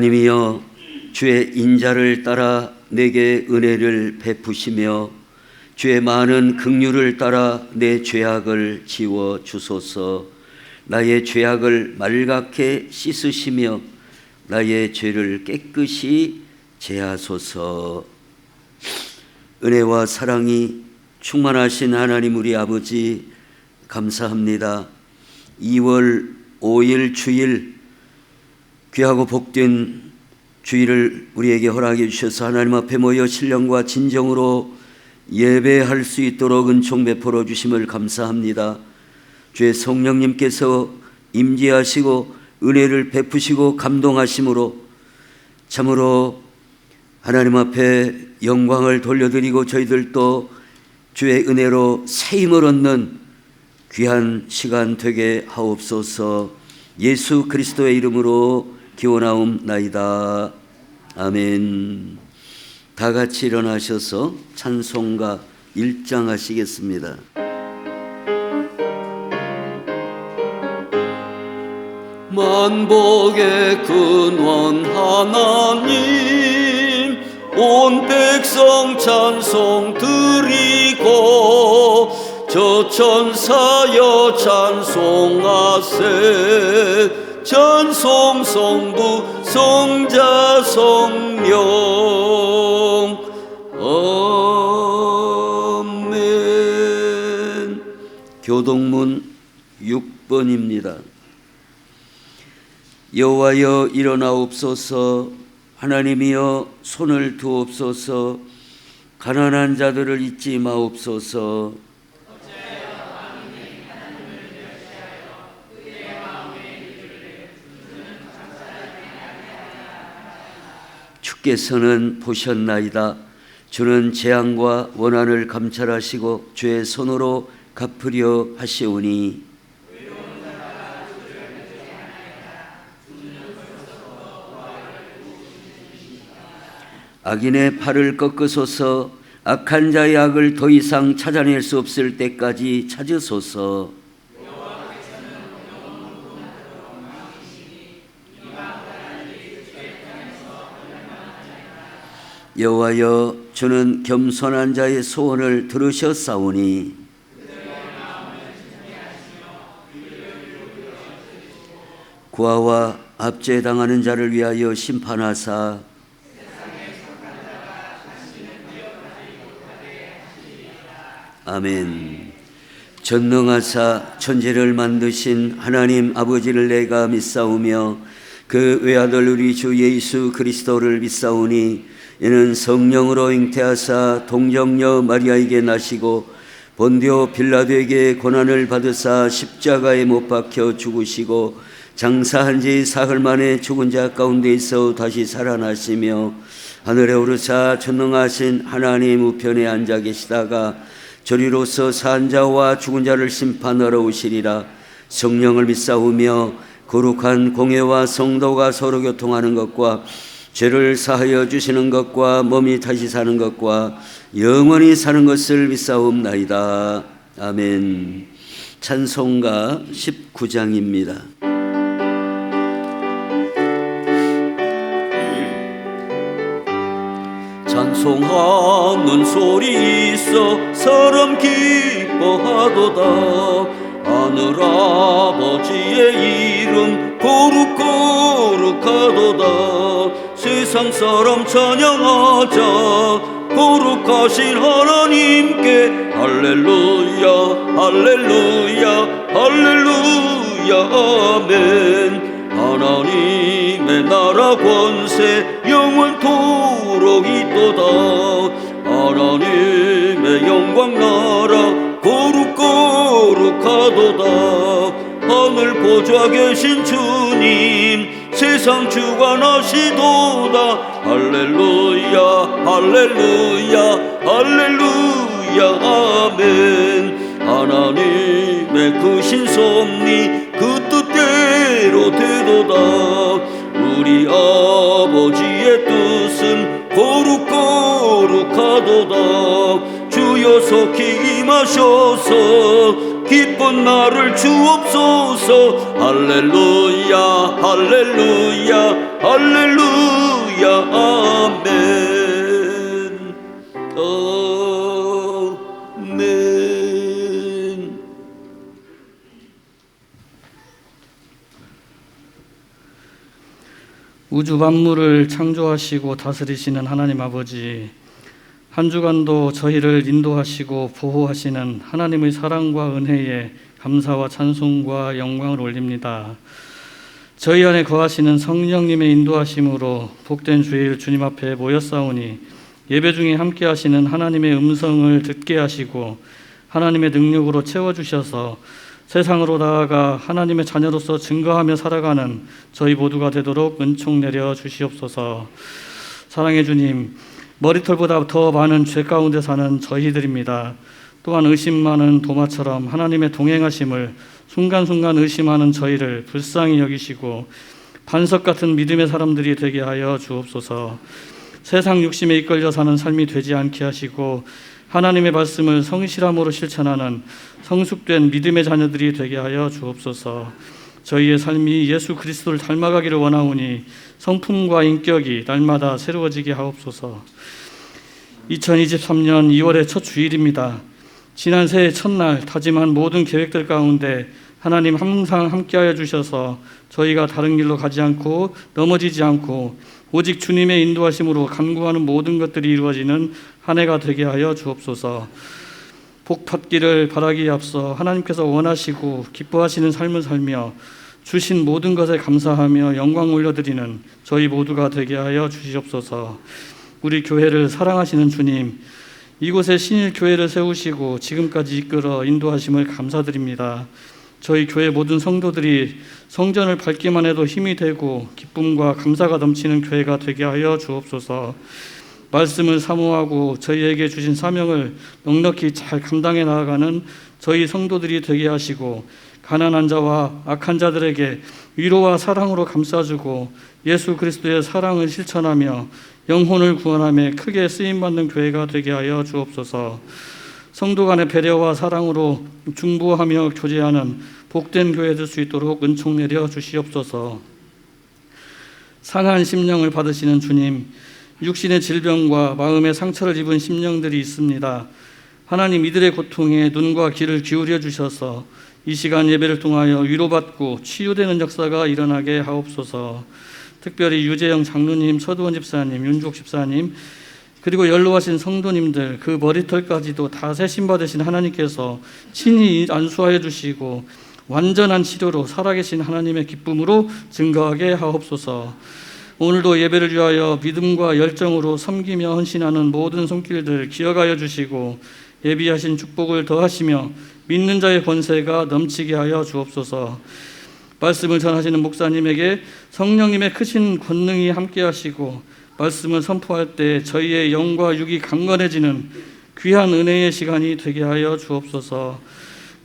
하나님이여, 주의 인자를 따라 내게 은혜를 베푸시며 주의 많은 긍휼을 따라 내 죄악을 지워 주소서. 나의 죄악을 말갛게 씻으시며 나의 죄를 깨끗이 제하소서. 은혜와 사랑이 충만하신 하나님 우리 아버지, 감사합니다. 2월 5일 주일, 귀하고 복된 주일을 우리에게 허락해 주셔서 하나님 앞에 모여 신령과 진정으로 예배할 수 있도록 은총 베풀어 주심을 감사합니다. 주의 성령님께서 임재하시고 은혜를 베푸시고 감동하심으로 참으로 하나님 앞에 영광을 돌려드리고 저희들도 주의 은혜로 새 힘을 얻는 귀한 시간 되게 하옵소서. 예수 그리스도의 이름으로 기원하옵나이다. 아멘. 다 같이 일어나셔서 찬송가 1장 하시겠습니다. 만복의 근원 하나님, 온 백성 찬송 드리고 저 천사여 찬송하세. 찬송 성부 성자 성령. 아멘. 교동문 6번입니다. 여호와여 일어나옵소서. 하나님이여 손을 두옵소서. 가난한 자들을 잊지 마옵소서. 주께서는 보셨나이다. 주는 재앙과 원한을 감찰하시고 주의 손으로 갚으려 하시오니 악인의 팔을 꺾으소서. 악한 자의 악을 더 이상 찾아낼 수 없을 때까지 찾으소서. 여호와여, 주는 겸손한 자의 소원을 들으셨사오니 고아와 압제당하는 자를 위하여 심판하사 아멘. 전능하사 천지를 만드신 하나님 아버지를 내가 믿사오며 그 외아들 우리 주 예수 그리스도를 믿사오니 이는 성령으로 잉태하사 동정녀 마리아에게 나시고 본디오 빌라도에게 고난을 받으사 십자가에 못 박혀 죽으시고 장사한 지 사흘 만에 죽은 자 가운데서 다시 살아나시며 하늘에 오르사 전능하신 하나님 우편에 앉아 계시다가 저리로서 산 자와 죽은 자를 심판하러 오시리라. 성령을 믿사오며 거룩한 공회와 성도가 서로 교통하는 것과 죄를 사하여 주시는 것과 몸이 다시 사는 것과 영원히 사는 것을 믿사옵나이다. 아멘. 찬송가 19장입니다. 찬송하는 소리 있어 사람 기뻐하도다. 하늘아버지의 이름 거룩거룩하도다. 세상 사람 찬양하자 거룩하신 하나님께 할렐루야 할렐루야 할렐루야 아멘. 하나님의 나라 권세 영원토록 있도다. 하나님의 영광 나라 거룩거룩하도다. 하늘 보좌 계신 주님 세상 주관하시도다. 할렐루야 할렐루야 할렐루야 아멘. 하나님의 크신 섭리 그 뜻대로 되도다. 우리 아버지의 뜻은 거룩거룩하도다. 주여 속히 임하셔서 기쁜 나를 주옵소서. 할렐루야 할렐루야 할렐루야 아멘. 아멘. 우주 만물을 창조하시고 다스리시는 하나님 아버지, 한 주간도 저희를 인도하시고 보호하시는 하나님의 사랑과 은혜에 감사와 찬송과 영광을 올립니다. 저희 안에 거하시는 성령님의 인도하심으로 복된 주일 주님 앞에 모였사오니 예배 중에 함께 하시는 하나님의 음성을 듣게 하시고 하나님의 능력으로 채워주셔서 세상으로 나아가 하나님의 자녀로서 증거하며 살아가는 저희 모두가 되도록 은총 내려 주시옵소서. 사랑해 주님, 머리털보다 더 많은 죄 가운데 사는 저희들입니다. 또한 의심 많은 도마처럼 하나님의 동행하심을 순간순간 의심하는 저희를 불쌍히 여기시고 반석 같은 믿음의 사람들이 되게 하여 주옵소서. 세상 욕심에 이끌려 사는 삶이 되지 않게 하시고 하나님의 말씀을 성실함으로 실천하는 성숙된 믿음의 자녀들이 되게 하여 주옵소서. 저희의 삶이 예수 그리스도를 닮아가기를 원하오니 성품과 인격이 날마다 새로워지게 하옵소서. 2023년 2월의 첫 주일입니다. 지난 새해 첫날 다짐한 모든 계획들 가운데 하나님 항상 함께하여 주셔서 저희가 다른 길로 가지 않고 넘어지지 않고 오직 주님의 인도하심으로 간구하는 모든 것들이 이루어지는 한 해가 되게 하여 주옵소서. 복 받기를 바라기에 앞서 하나님께서 원하시고 기뻐하시는 삶을 살며 주신 모든 것에 감사하며 영광 올려드리는 저희 모두가 되게 하여 주시옵소서. 우리 교회를 사랑하시는 주님, 이곳에 신일 교회를 세우시고 지금까지 이끌어 인도하심을 감사드립니다. 저희 교회 모든 성도들이 성전을 밟기만 해도 힘이 되고 기쁨과 감사가 넘치는 교회가 되게 하여 주옵소서. 말씀을 사모하고 저희에게 주신 사명을 넉넉히 잘 감당해 나아가는 저희 성도들이 되게 하시고 가난한 자와 악한 자들에게 위로와 사랑으로 감싸주고 예수 그리스도의 사랑을 실천하며 영혼을 구원하며 크게 쓰임받는 교회가 되게 하여 주옵소서. 성도 간의 배려와 사랑으로 중보하며 교제하는 복된 교회 될 수 있도록 은총 내려 주시옵소서. 상한 심령을 받으시는 주님, 육신의 질병과 마음의 상처를 입은 심령들이 있습니다. 하나님, 이들의 고통에 눈과 귀를 기울여 주셔서 이 시간 예배를 통하여 위로받고 치유되는 역사가 일어나게 하옵소서. 특별히 유재영 장로님, 서두원 집사님, 윤주옥 집사님, 그리고 연로하신 성도님들, 그 머리털까지도 다 세심받으신 하나님께서 친히 안수하여 주시고 완전한 치료로 살아계신 하나님의 기쁨으로 증거하게 하옵소서. 오늘도 예배를 위하여 믿음과 열정으로 섬기며 헌신하는 모든 손길들 기억하여 주시고 예비하신 축복을 더하시며 믿는 자의 권세가 넘치게 하여 주옵소서. 말씀을 전하시는 목사님에게 성령님의 크신 권능이 함께 하시고 말씀을 선포할 때 저희의 영과 육이 강건해지는 귀한 은혜의 시간이 되게 하여 주옵소서.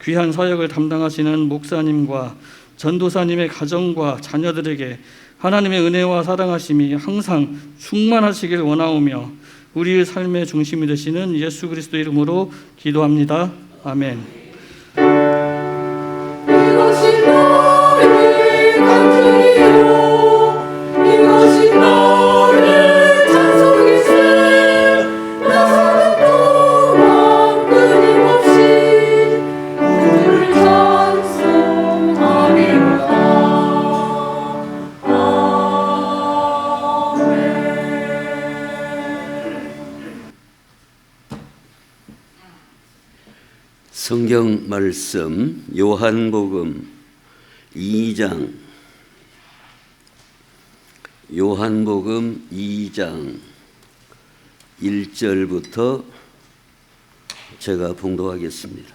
귀한 사역을 담당하시는 목사님과 전도사님의 가정과 자녀들에게 하나님의 은혜와 사랑하심이 항상 충만하시길 원하오며 우리의 삶의 중심이 되시는 예수 그리스도 이름으로 기도합니다. 아멘. 이것이 너를 간증이요 이것이 너를 찬송일세 나 사는 동안 끊임없이 주를 찬송하리로다. 성경 말씀 요한복음 2장 1절부터 제가 봉독하겠습니다.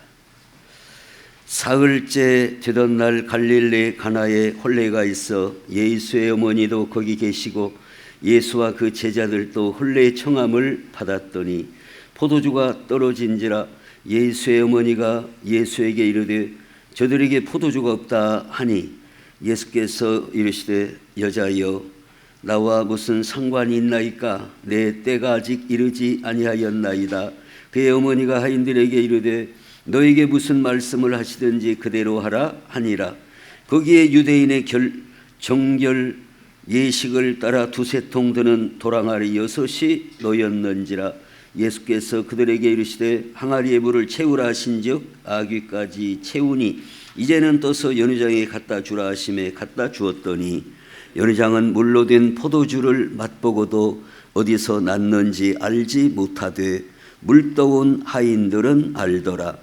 사흘째 되던 날 갈릴리 가나에 혼례가 있어 예수의 어머니도 거기 계시고 예수와 그 제자들도 혼례 청함을 받았더니 포도주가 떨어진지라 예수의 어머니가 예수에게 이르되 저들에게 포도주가 없다 하니 예수께서 이르시되 여자여 나와 무슨 상관이 있나이까 내 때가 아직 이르지 아니하였나이다. 그의 어머니가 하인들에게 이르되 너에게 무슨 말씀을 하시든지 그대로 하라 하니라. 거기에 유대인의 정결 예식을 따라 두세 통 드는 도랑아리 6이 놓였는지라. 예수께서 그들에게 이르시되 항아리에 물을 채우라 하신즉 아귀까지 채우니 이제는 떠서 연회장에 갖다 주라 하심에 갖다 주었더니 연회장은 물로 된 포도주를 맛보고도 어디서 났는지 알지 못하되 물떠온 하인들은 알더라.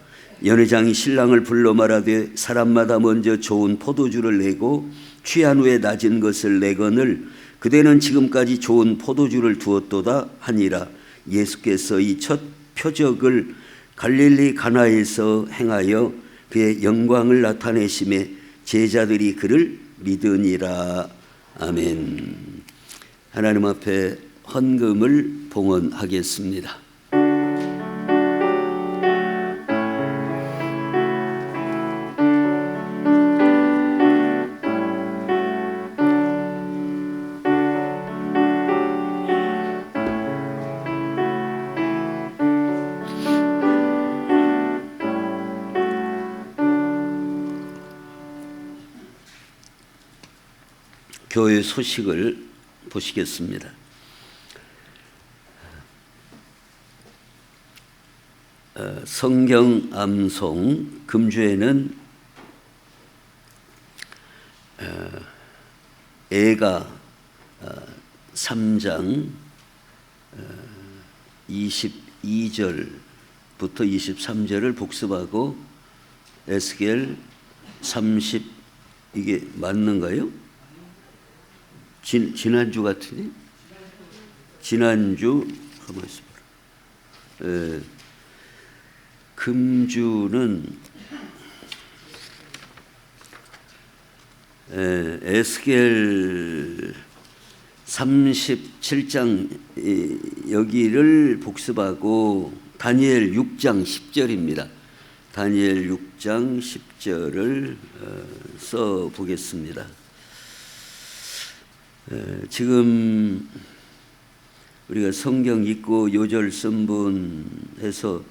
연회장이 신랑을 불러 말하되 사람마다 먼저 좋은 포도주를 내고 취한 후에 낮은 것을 내거늘 그대는 지금까지 좋은 포도주를 두었도다 하니라. 예수께서 이 첫 표적을 갈릴리 가나에서 행하여 그의 영광을 나타내심에 제자들이 그를 믿으니라. 아멘. 하나님 앞에 헌금을 봉헌하겠습니다. 교회 소식을 보시겠습니다. 성경 암송 금주에는 애가 3장 22절부터 23절을 복습하고 에스겔 30 이게 맞는가요? 지난주 같으니? 지난주 가만히 있어봐라. 금주는 에스겔 37장 여기를 복습하고 다니엘 6장 10절입니다. 다니엘 6장 10절을 써보겠습니다. 지금 우리가 성경 읽고 요절 선분해서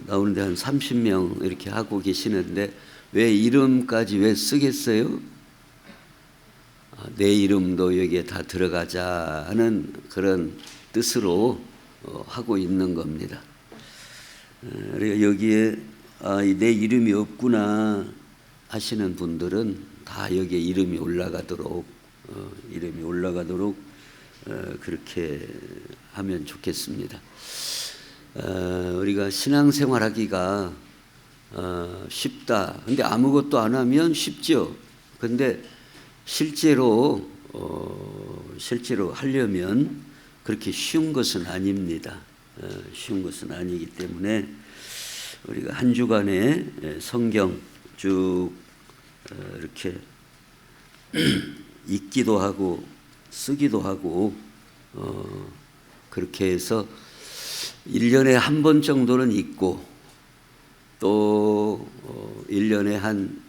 나오는데 한 30명 이렇게 하고 계시는데 왜 이름까지 왜 쓰겠어요? 내 이름도 여기에 다 들어가자 하는 그런 뜻으로 하고 있는 겁니다. 그러니까 여기에 내 이름이 없구나 하시는 분들은 다 여기에 이름이 올라가도록 그렇게 하면 좋겠습니다. 우리가 신앙생활하기가 쉽다. 근데 아무것도 안 하면 쉽죠. 근데 실제로 하려면 그렇게 쉬운 것은 아닙니다. 쉬운 것은 아니기 때문에 우리가 한 주간에 성경 쭉 이렇게 읽기도 하고 쓰기도 하고 그렇게 해서 1년에 한 번 정도는 읽고 또 1년에 한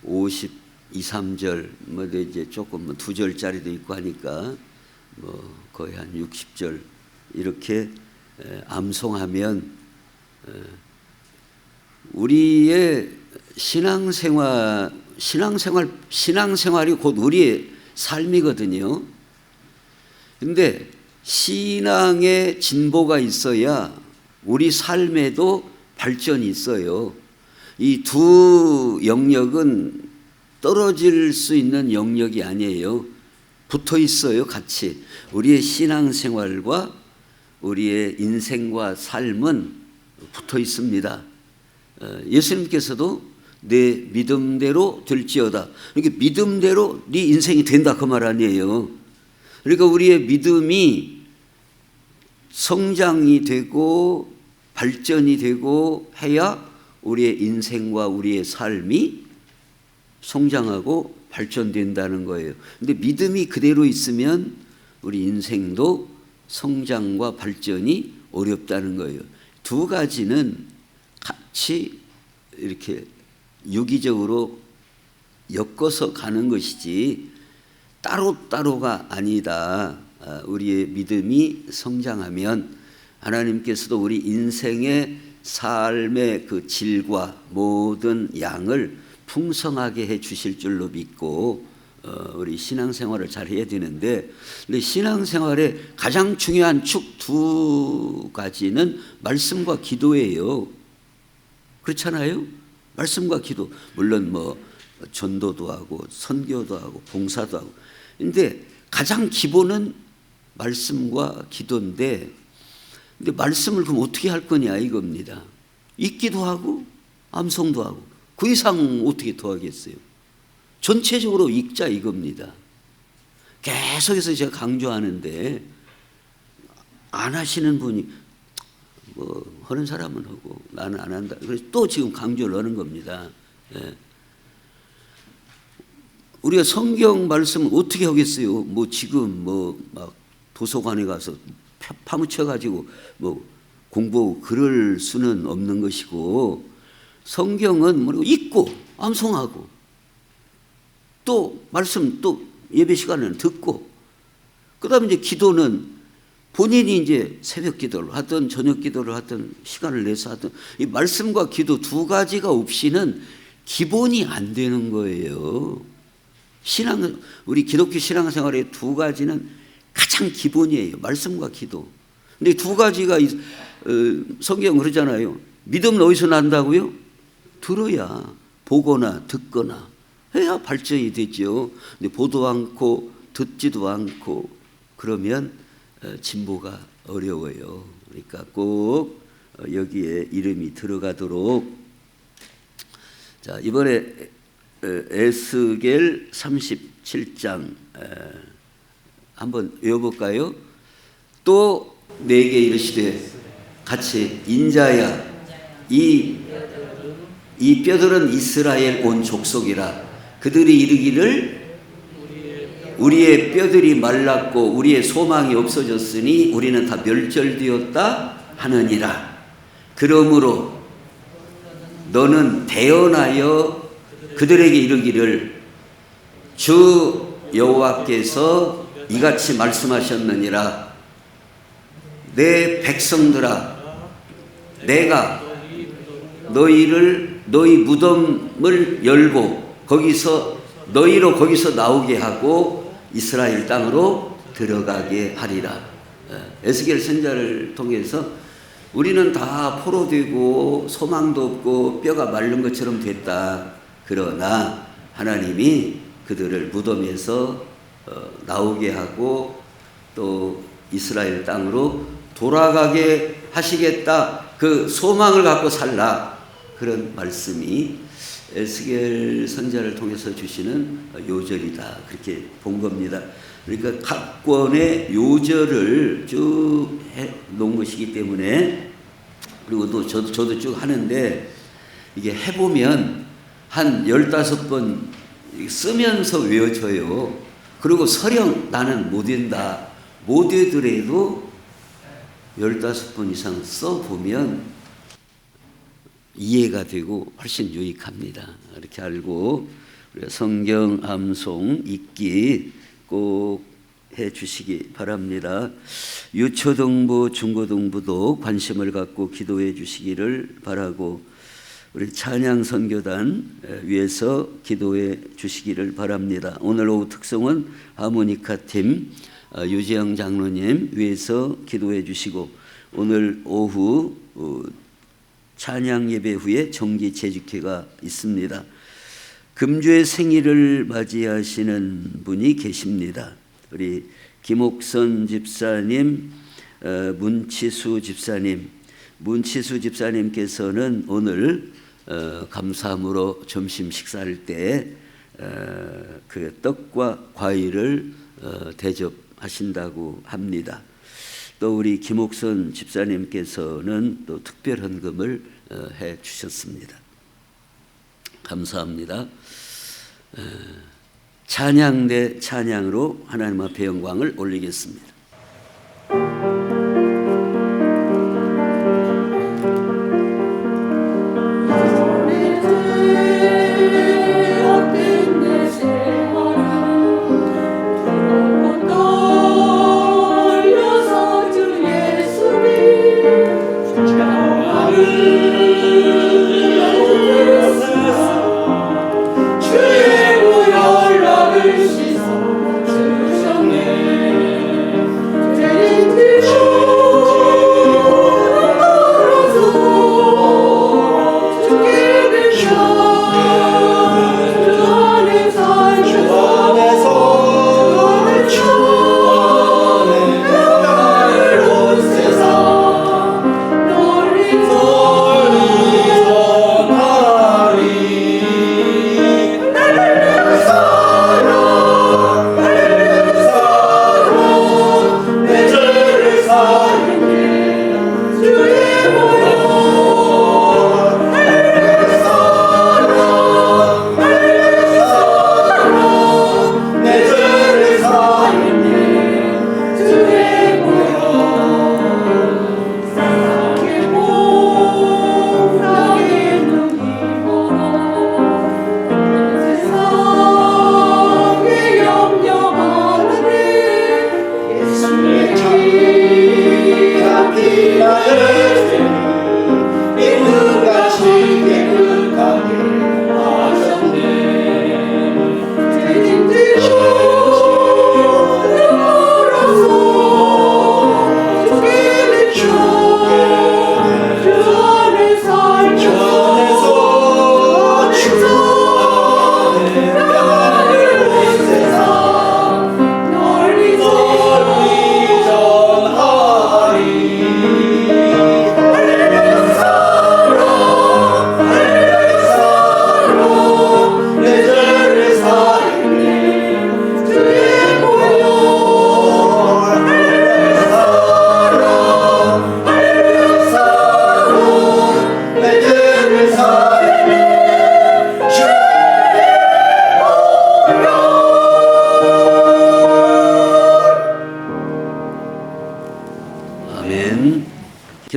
52, 3절 뭐 이제 조금 2절짜리도 있고 하니까 뭐 거의 한 60절 이렇게 암송하면 우리의 신앙생활이 곧 우리의 삶이거든요. 근데 신앙의 진보가 있어야 우리 삶에도 발전이 있어요. 이 두 영역은 떨어질 수 있는 영역이 아니에요. 붙어 있어요, 같이. 우리의 신앙생활과 우리의 인생과 삶은 붙어 있습니다. 예수님께서도 내 믿음대로 될지어다. 그러니까 믿음대로 네 인생이 된다 그 말 아니에요. 그러니까 우리의 믿음이 성장이 되고 발전이 되고 해야 우리의 인생과 우리의 삶이 성장하고 발전된다는 거예요. 근데 믿음이 그대로 있으면 우리 인생도 성장과 발전이 어렵다는 거예요. 두 가지는 같이 이렇게 유기적으로 엮어서 가는 것이지 따로따로가 아니다. 우리의 믿음이 성장하면 하나님께서도 우리 인생의 삶의 그 질과 모든 양을 풍성하게 해 주실 줄로 믿고 우리 신앙생활을 잘 해야 되는데, 근데 신앙생활의 가장 중요한 축 두 가지는 말씀과 기도예요. 그렇잖아요? 말씀과 기도. 물론 뭐 전도도 하고 선교도 하고 봉사도 하고, 근데 가장 기본은 말씀과 기도인데, 근데 말씀을 그럼 어떻게 할 거냐 이겁니다. 읽기도 하고 암송도 하고, 그 이상 어떻게 더 하겠어요? 전체적으로 읽자 이겁니다. 계속해서 제가 강조하는데 안 하시는 분이 뭐 하는 사람은 하고 나는 안 한다. 그래서 또 지금 강조를 하는 겁니다. 예. 우리가 성경 말씀을 어떻게 하겠어요? 뭐 지금 뭐 막 도서관에 가서 파묻혀 가지고 뭐 공부하고 그럴 수는 없는 것이고, 성경은 뭐 읽고 암송하고 또 말씀 또 예배 시간에는 듣고, 그다음에 이제 기도는 본인이 이제 새벽 기도를 하든 저녁 기도를 하든 시간을 내서 하든 이 말씀과 기도 두 가지가 없이는 기본이 안 되는 거예요. 우리 기독교 신앙생활의 두 가지는 가장 기본이에요. 말씀과 기도. 근데 두 가지가 성경 그러잖아요. 믿음은 어디서 난다고요? 들어야, 보거나 듣거나 해야 발전이 되죠. 근데 보도 않고 듣지도 않고 그러면 진보가 어려워요. 그러니까 꼭 여기에 이름이 들어가도록. 자, 이번에 에스겔 37장 한번 외워볼까요? 또 내게 이르시되 같이 인자야 이 뼈들은 이스라엘 온 족속이라. 그들이 이르기를 우리의 뼈들이 말랐고 우리의 소망이 없어졌으니 우리는 다 멸절되었다 하느니라. 그러므로 너는 대언하여 그들에게 이르기를 주 여호와께서 이같이 말씀하셨느니라. 내 백성들아, 내가 너희 무덤을 열고 너희로 거기서 나오게 하고 이스라엘 땅으로 들어가게 하리라. 에스겔 선지자를 통해서 우리는 다 포로되고 소망도 없고 뼈가 마른 것처럼 됐다. 그러나 하나님이 그들을 무덤에서 나오게 하고 또 이스라엘 땅으로 돌아가게 하시겠다. 그 소망을 갖고 살라. 그런 말씀이 에스겔 선지자를 통해서 주시는 요절이다. 그렇게 본 겁니다. 그러니까 각 권의 요절을 쭉 해놓은 것이기 때문에, 그리고 또 저도 쭉 하는데 이게 해보면 한 15번 쓰면서 외워져요. 그리고 설령 나는 못 외운다. 못 외우더라도 15번 이상 써보면 이해가 되고 훨씬 유익합니다. 이렇게 알고 성경 암송 읽기 꼭 해주시기 바랍니다. 유초등부, 중고등부도 관심을 갖고 기도해 주시기를 바라고, 우리 찬양 선교단 위해서 기도해 주시기를 바랍니다. 오늘 오후 특성은 하모니카 팀 유재영 장로님 위해서 기도해 주시고, 오늘 오후 찬양 예배 후에 정기 재직회가 있습니다. 금주의 생일을 맞이하시는 분이 계십니다. 우리 김옥선 집사님, 문치수 집사님께서는 오늘 감사함으로 점심 식사할 때 그 떡과 과일을 대접하신다고 합니다. 또 우리 김옥선 집사님께서는 또 특별 헌금을 해 주셨습니다. 감사합니다. 찬양 대 찬양으로 하나님 앞에 영광을 올리겠습니다. 떨려서 주 예수님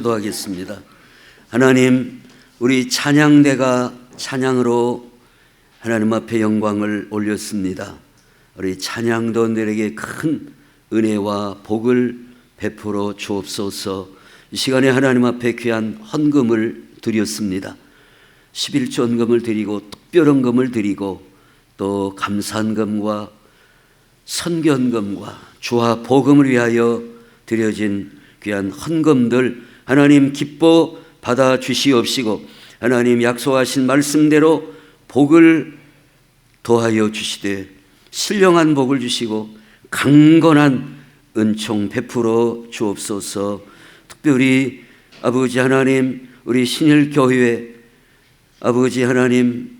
기도하겠습니다. 하나님, 우리 찬양대가 찬양으로 하나님 앞에 영광을 올렸습니다. 우리 찬양도원들에게 큰 은혜와 복을 베풀어 주옵소서. 이 시간에 하나님 앞에 귀한 헌금을 드렸습니다. 11조 헌금을 드리고 특별 헌금을 드리고 또 감사헌금과 선견금과 주와 복음을 위하여 드려진 귀한 헌금들 하나님 기뻐 받아 주시옵시고, 하나님 약속하신 말씀대로 복을 더하여 주시되 신령한 복을 주시고 강건한 은총 베풀어 주옵소서. 특별히 아버지 하나님, 우리 신일교회 아버지 하나님,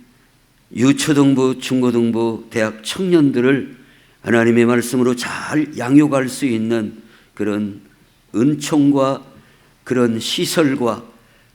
유초등부, 중고등부, 대학 청년들을 하나님의 말씀으로 잘 양육할 수 있는 그런 은총과 그런 시설과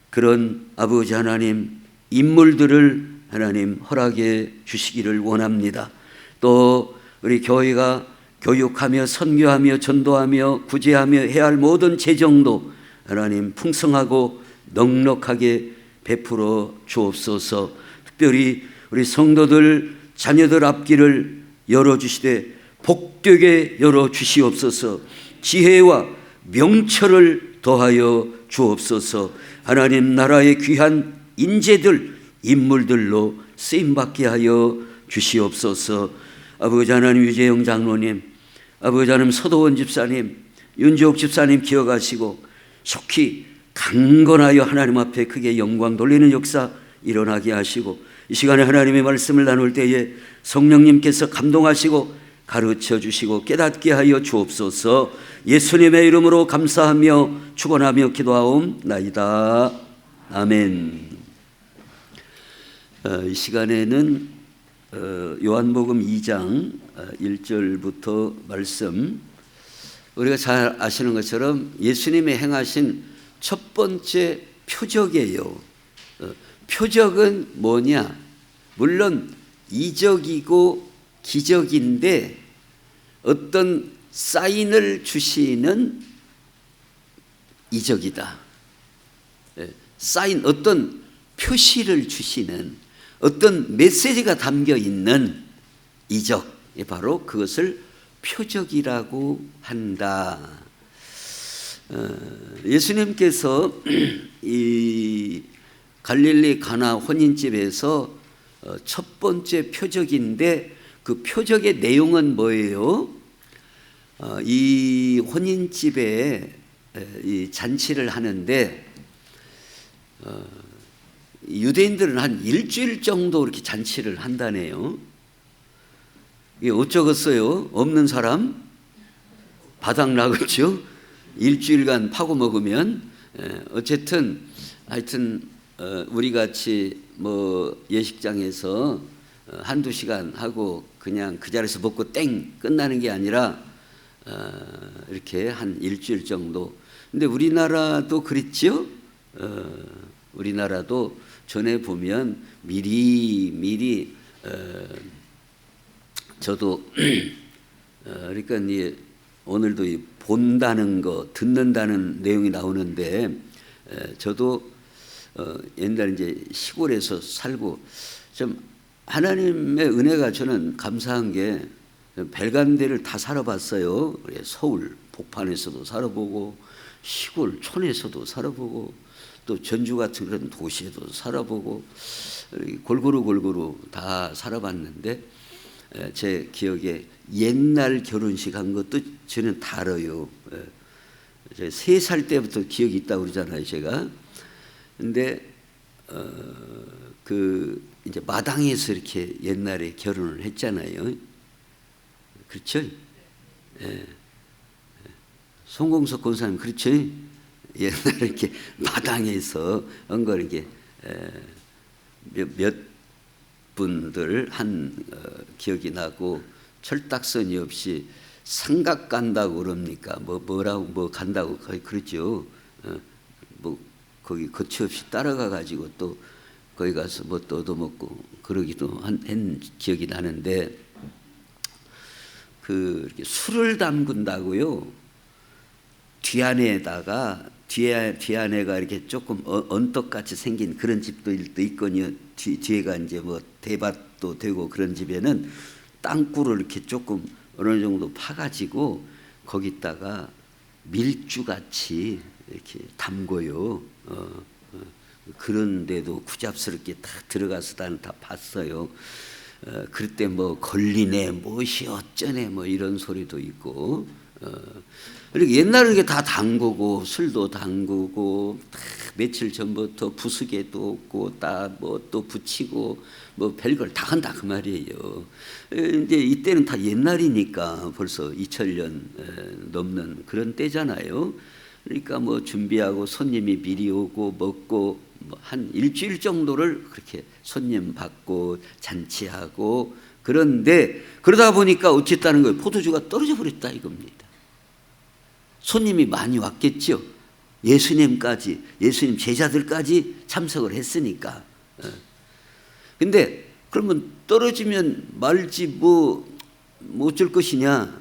그런 아버지 하나님 인물들을 하나님 허락해 주시기를 원합니다. 또 우리 교회가 교육하며 선교하며 전도하며 구제하며 해야 할 모든 재정도 하나님 풍성하고 넉넉하게 베풀어 주옵소서. 특별히 우리 성도들 자녀들 앞길을 열어주시되 복되게 열어주시옵소서. 지혜와 명철을 더하여 주옵소서. 하나님 나라의 귀한 인재들 인물들로 쓰임받게 하여 주시옵소서. 아버지 하나님, 유재영 장로님, 아버지 하나님 서도원 집사님, 윤지옥 집사님 기억하시고 속히 강건하여 하나님 앞에 크게 영광 돌리는 역사 일어나게 하시고, 이 시간에 하나님의 말씀을 나눌 때에 성령님께서 감동하시고 가르쳐 주시고 깨닫게 하여 주옵소서. 예수님의 이름으로 감사하며 축원하며 기도하옵나이다. 아멘. 이 시간에는 요한복음 2장 1절부터 말씀, 우리가 잘 아시는 것처럼 예수님이 행하신 첫 번째 표적이에요. 표적은 뭐냐? 물론 이적이고 기적인데 어떤 사인을 주시는 이적이다. 사인, 어떤 표시를 주시는 어떤 메시지가 담겨 있는 이적이 바로 그것을 표적이라고 한다. 예수님께서 이 갈릴리 가나 혼인집에서 첫 번째 표적인데 그 표적의 내용은 뭐예요? 이 혼인집에 이 잔치를 하는데 유대인들은 한 일주일 정도 이렇게 잔치를 한다네요. 이게 어쩌겠어요? 없는 사람 바닥 나겠죠? 일주일간 파고 먹으면. 어쨌든 하여튼 우리 같이 뭐 예식장에서 한두 시간 하고 그냥 그 자리에서 먹고 땡 끝나는 게 아니라 이렇게 한 일주일 정도. 근데 우리나라도 그랬죠? 우리나라도 전에 보면 미리 저도 그러니까 오늘도 본다는 거, 듣는다는 내용이 나오는데 저도 옛날 이제 시골에서 살고 좀 하나님의 은혜가 저는 감사한 게 별간데를 다 살아봤어요. 서울 복판에서도 살아보고 시골 촌에서도 살아보고 또 전주 같은 그런 도시에도 살아보고 골고루 다 살아봤는데 제 기억에 옛날 결혼식 한 것도 저는 다 알아요. 3살 때부터 기억이 있다고 그러잖아요, 제가. 근데 그 이제 마당에서 이렇게 옛날에 결혼을 했잖아요. 그렇죠? 예. 송공석 권사님 그렇죠? 옛날에 이렇게 마당에서 한 걸 이렇게 몇 분들 한 기억이 나고, 철딱선이 없이 삼각 간다고 그럽니까? 뭐라고 간다고 거의 그러죠. 뭐 거기 거치 없이 따라가 가지고 또 거기 가서 뭐 또 얻어먹고 그러기도 한 기억이 나는데, 그 이렇게 술을 담근다고요. 뒤에 안에가 이렇게 조금 언덕같이 생긴 그런 집도 있거든요. 뒤에가 이제 뭐 대밭도 되고 그런 집에는 땅굴을 이렇게 조금 어느 정도 파가지고 거기다가 밀주같이 이렇게 담고요. 그런데도 구잡스럽게 다 들어가서 나는 다 봤어요. 그때 뭐 걸리네, 무엇이 어쩌네, 뭐 이런 소리도 있고. 그리고 옛날에 이게 다 담그고 술도 담그고 며칠 전부터 부수개도 없고 뭐 또 붙이고 뭐 별걸 다 한다 그 말이에요. 이제 이때는 다 옛날이니까 벌써 2000년 넘는 그런 때잖아요. 그러니까 뭐 준비하고 손님이 미리 오고 먹고 뭐 한 일주일 정도를 그렇게 손님 받고 잔치하고 그런데 그러다 보니까 어쨌다는 거예요. 포도주가 떨어져 버렸다 이겁니다. 손님이 많이 왔겠죠. 예수님까지, 예수님 제자들까지 참석을 했으니까. 근데 그러면 떨어지면 말지 뭐 어쩔 것이냐.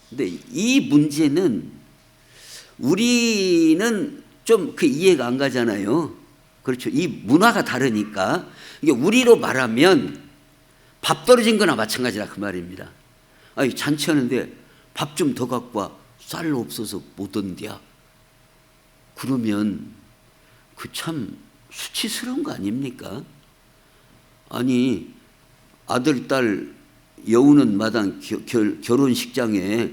근데 이 문제는 우리는 좀 그 이해가 안 가잖아요. 그렇죠. 이 문화가 다르니까. 이게 우리로 말하면 밥 떨어진 거나 마찬가지라 그 말입니다. 아니 잔치하는데 밥 좀 더 갖고 와. 쌀 없어서 못 온대야. 그러면 그 참 수치스러운 거 아닙니까? 아니 아들 딸 여우는 마당 결혼식장에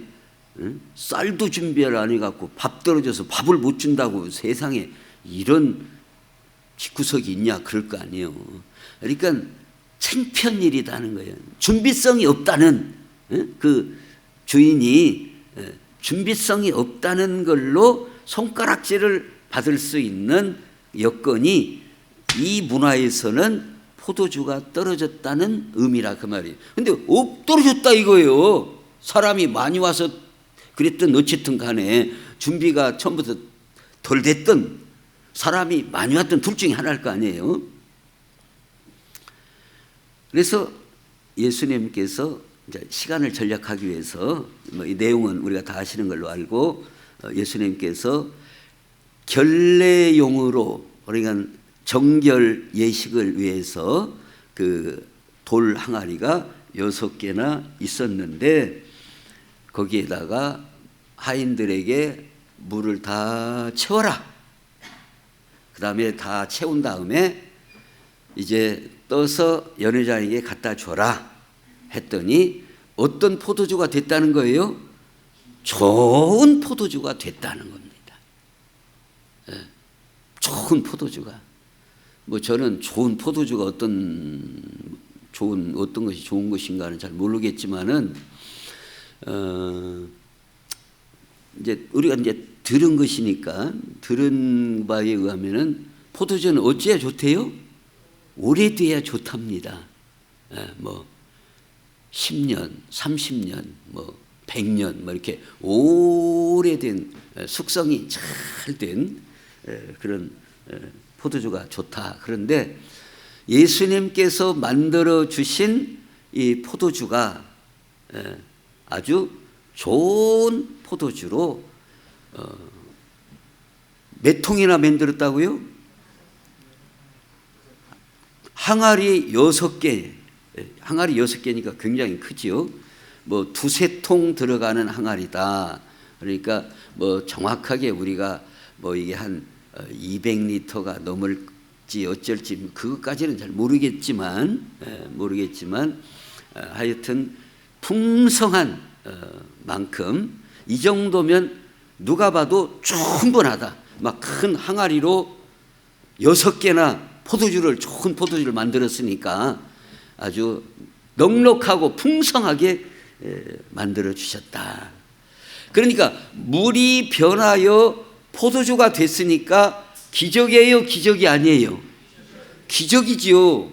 쌀도 준비를 안 해갖고 밥 떨어져서 밥을 못 준다고 세상에 이런 집구석이 있냐 그럴 거 아니에요. 그러니까 창편일이다는 거예요. 준비성이 없다는 그 주인이 준비성이 없다는 걸로 손가락질을 받을 수 있는 여건이 이 문화에서는 포도주가 떨어졌다는 의미라 그 말이에요. 근데 떨어졌다 이거예요. 사람이 많이 와서 그랬든 어쨌든 간에 준비가 처음부터 덜 됐든 사람이 많이 왔든 둘 중에 하나일 거 아니에요. 그래서 예수님께서 이제 시간을 절약하기 위해서 이 내용은 우리가 다 아시는 걸로 알고 예수님께서 결례용으로 그러니까 정결 예식을 위해서 그 돌 항아리가 6개나 있었는데 거기에다가 하인들에게 물을 다 채워라. 그 다음에 다 채운 다음에 이제 떠서 연회장에게 갖다 줘라 했더니 어떤 포도주가 됐다는 거예요? 좋은 포도주가 됐다는 겁니다. 좋은 포도주가. 뭐 저는 좋은 포도주가 어떤 것이 좋은 것인가는 잘 모르겠지만은 이제 우리가 이제 들은 것이니까 들은 바에 의하면은 포도주는 어찌해야 좋대요? 오래돼야 좋답니다. 뭐 10년, 30년, 뭐 100년, 뭐 이렇게 오래된 숙성이 잘 된 그런 포도주가 좋다. 그런데 예수님께서 만들어 주신 이 포도주가 아주 좋은 포도주로 몇 통이나 만들었다고요? 항아리 6개. 항아리 6개니까 굉장히 크지요. 뭐 2-3통 들어가는 항아리다. 그러니까 뭐 정확하게 우리가 뭐 이게 한 200리터가 넘을지 어쩔지 그것까지는 잘 모르겠지만 하여튼 풍성한 만큼 이 정도면 누가 봐도 충분하다. 막 큰 항아리로 6개나 좋은 포도주를 만들었으니까 아주 넉넉하고 풍성하게 만들어 주셨다. 그러니까 물이 변하여 포도주가 됐으니까 기적이에요, 기적이 아니에요? 기적이지요.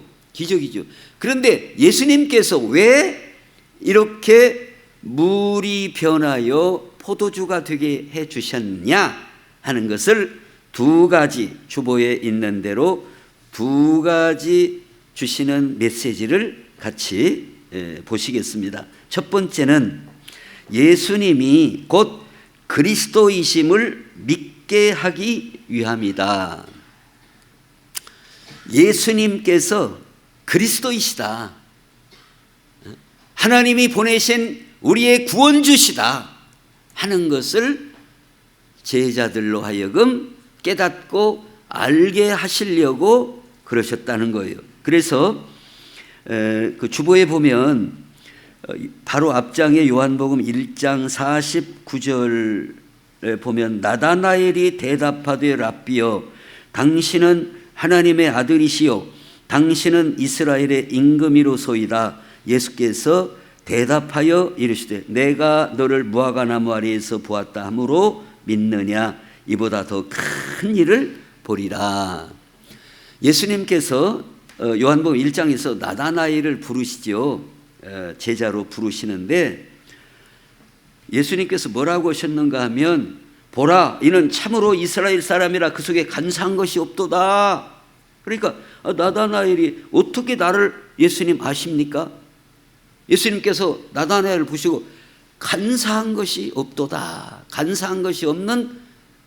그런데 예수님께서 왜 이렇게 물이 변하여 포도주가 되게 해 주셨냐 하는 것을 2가지 주보에 있는 대로 2가지 주시는 메시지를 같이 보시겠습니다. 첫 번째는 예수님이 곧 그리스도이심을 믿고 믿게 하기 위함이다. 예수님께서 그리스도이시다. 하나님이 보내신 우리의 구원주시다 하는 것을 제자들로 하여금 깨닫고 알게 하시려고 그러셨다는 거예요. 그래서 그 주보에 보면 바로 앞장에 요한복음 1장 49절에 보면 나다나엘이 대답하되 랍비여 당신은 하나님의 아들이시요 당신은 이스라엘의 임금이로소이다. 예수께서 대답하여 이르시되 내가 너를 무화과나무 아래에서 보았다 하므로 믿느냐 이보다 더 큰 일을 보리라. 예수님께서 요한복음 1장에서 나다나엘을 부르시죠. 제자로 부르시는데 예수님께서 뭐라고 하셨는가 하면 보라 이는 참으로 이스라엘 사람이라 그 속에 간사한 것이 없도다. 그러니까 나다나엘이 어떻게 나를 예수님 아십니까? 예수님께서 나다나엘을 보시고 간사한 것이 없도다. 간사한 것이 없는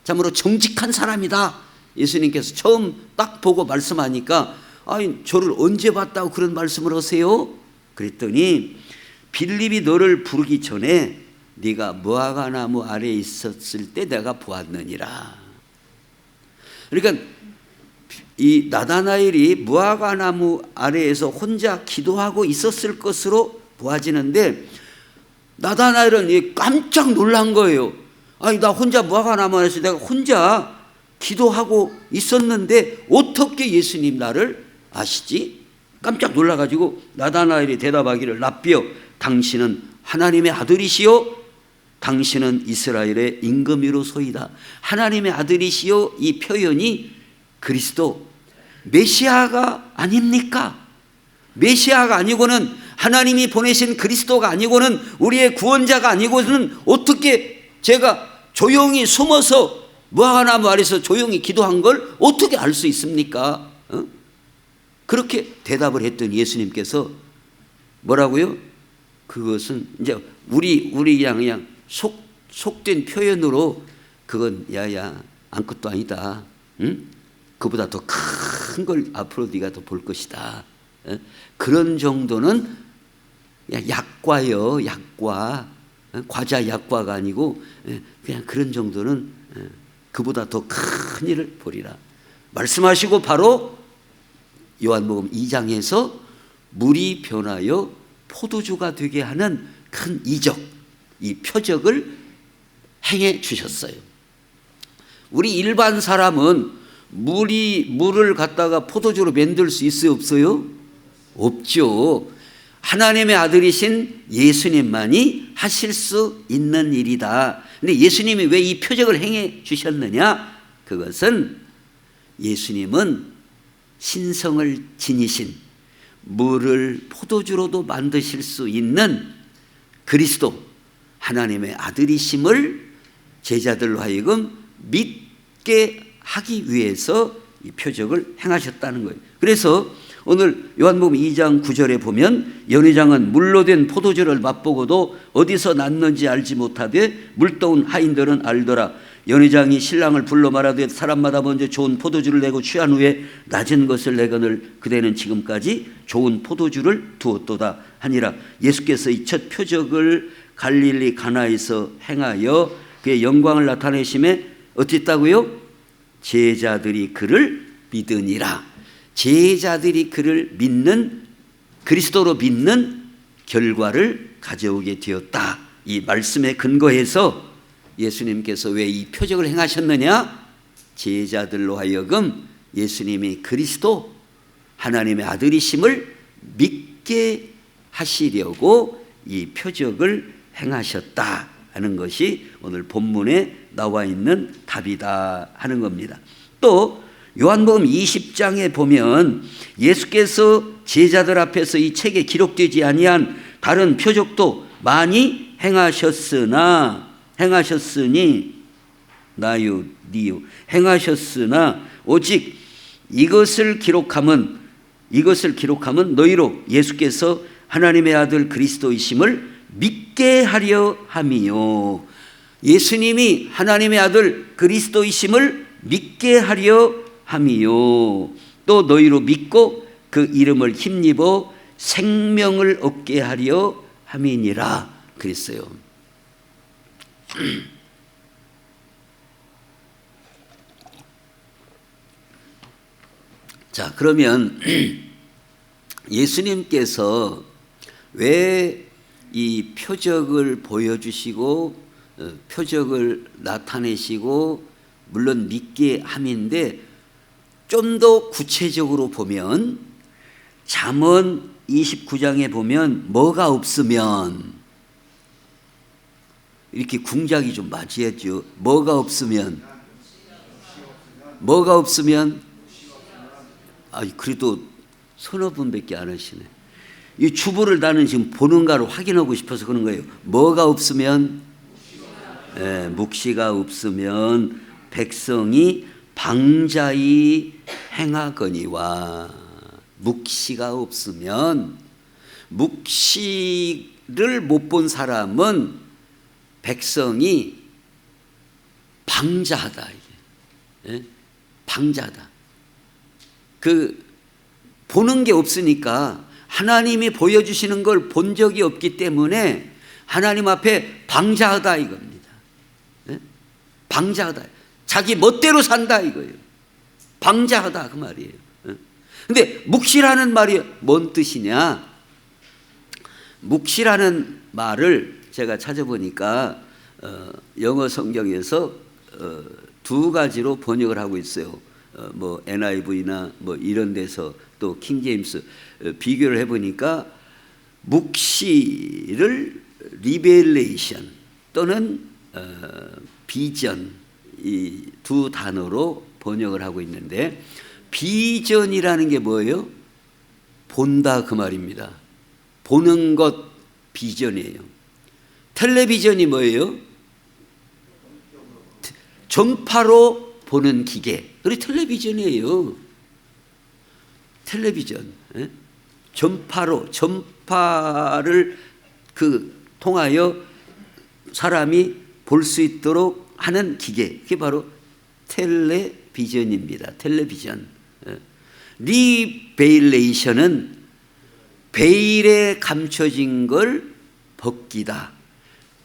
참으로 정직한 사람이다. 예수님께서 처음 딱 보고 말씀하니까 아니 저를 언제 봤다고 그런 말씀을 하세요? 그랬더니 빌립이 너를 부르기 전에 네가 무화과나무 아래에 있었을 때 내가 보았느니라. 그러니까 이 나다나엘이 무화과나무 아래에서 혼자 기도하고 있었을 것으로 보아지는데 나다나엘은 깜짝 놀란 거예요. 아니 나 혼자 무화과나무 아래에서 내가 혼자 기도하고 있었는데 어떻게 예수님 나를 아시지? 깜짝 놀라가지고 나다나엘이 대답하기를 랍비여 당신은 하나님의 아들이시요 당신은 이스라엘의 임금이로소이다. 하나님의 아들이시요 이 표현이 그리스도 메시아가 아닙니까? 메시아가 아니고는 하나님이 보내신 그리스도가 아니고는 우리의 구원자가 아니고는 어떻게 제가 조용히 숨어서 무화과나무 아래서 조용히 기도한 걸 어떻게 알 수 있습니까? 그렇게 대답을 했더니 예수님께서 뭐라고요? 그것은 이제 우리 그냥 속된 표현으로 그건 야야 아무것도 아니다. 응? 그보다 더 큰 걸 앞으로 네가 더 볼 것이다. 그런 정도는 약과요, 약과. 과자 약과가 아니고 그냥 그런 정도는 그보다 더 큰 일을 보리라. 말씀하시고 바로 요한복음 2장에서 물이 변하여 포도주가 되게 하는 큰 이적, 이 표적을 행해 주셨어요. 우리 일반 사람은 물을 갖다가 포도주로 만들 수 있어요, 없어요? 없죠. 하나님의 아들이신 예수님만이 하실 수 있는 일이다. 근데 예수님이 왜 이 표적을 행해 주셨느냐? 그것은 예수님은 신성을 지니신 물을 포도주로도 만드실 수 있는 그리스도 하나님의 아들이심을 제자들로 하여금 믿게 하기 위해서 이 표적을 행하셨다는 거예요. 그래서 오늘 요한복음 2장 9절에 보면 연회장은 물로 된 포도주를 맛보고도 어디서 났는지 알지 못하되 물떠온 하인들은 알더라. 연회장이 신랑을 불러 말하되 사람마다 먼저 좋은 포도주를 내고 취한 후에 낮은 것을 내거늘 그대는 지금까지 좋은 포도주를 두었도다 하니라. 예수께서 이 첫 표적을 갈릴리 가나에서 행하여 그의 영광을 나타내심에 어땠다고요? 제자들이 그를 믿으니라. 제자들이 그를 믿는, 그리스도로 믿는 결과를 가져오게 되었다. 이 말씀에 근거해서 예수님께서 왜 이 표적을 행하셨느냐? 제자들로 하여금 예수님이 그리스도 하나님의 아들이심을 믿게 하시려고 이 표적을 행하셨다 하는 것이 오늘 본문에 나와 있는 답이다 하는 겁니다. 또 요한복음 20장에 보면 예수께서 제자들 앞에서 이 책에 기록되지 아니한 다른 표적도 많이 행하셨으니 나유 니유 행하셨으나 오직 이것을 기록함은 너희로 예수께서 하나님의 아들 그리스도이심을 믿게 하려 함이요. 예수님이 하나님의 아들 그리스도이심을 믿게 하려 함이요 또 너희로 믿고 그 이름을 힘입어 생명을 얻게 하려 함이니라 그랬어요. 자, 그러면 예수님께서 왜 이 표적을 보여주시고 표적을 나타내시고 물론 믿게 함인데 좀 더 구체적으로 보면 잠언 29장에 보면 뭐가 없으면 이렇게 궁작이 좀 맞이했죠. 뭐가 없으면 그래도 서너 분밖에 안 하시네. 이 주보를 나는 지금 보는가를 확인하고 싶어서 그런 거예요. 뭐가 없으면 묵시가 없으면 백성이 방자히 행하거니와 묵시가 없으면 묵시를 못 본 사람은 백성이 방자하다. 이게. 방자하다. 보는 게 없으니까 하나님이 보여주시는 걸 본 적이 없기 때문에 하나님 앞에 방자하다 이겁니다. 방자하다. 자기 멋대로 산다 이거예요. 방자하다 그 말이에요. 근데 묵시라는 말이 뭔 뜻이냐? 묵시라는 말을 제가 찾아보니까 영어 성경에서 두 가지로 번역을 하고 있어요. 뭐 NIV나 뭐 이런 데서 또 킹제임스 비교를 해보니까 묵시를 리벨레이션 또는 비전 이 두 단어로 번역을 하고 있는데 비전이라는 게 뭐예요? 본다 그 말입니다. 보는 것 비전이에요. 텔레비전이 뭐예요? 전파로 보는 기계. 그게 텔레비전이에요. 텔레비전. 전파를 통하여 사람이 볼 수 있도록 하는 기계. 그게 바로 텔레비전입니다. 텔레비전. 리베일레이션은 베일에 감춰진 걸 벗기다.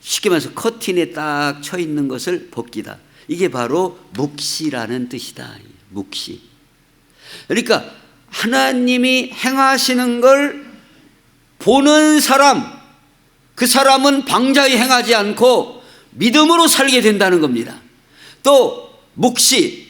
쉽게 말해서 커튼에 딱 쳐 있는 것을 벗기다. 이게 바로 묵시라는 뜻이다. 묵시. 그러니까 하나님이 행하시는 걸 보는 사람, 그 사람은 방자히 행하지 않고 믿음으로 살게 된다는 겁니다. 또 묵시,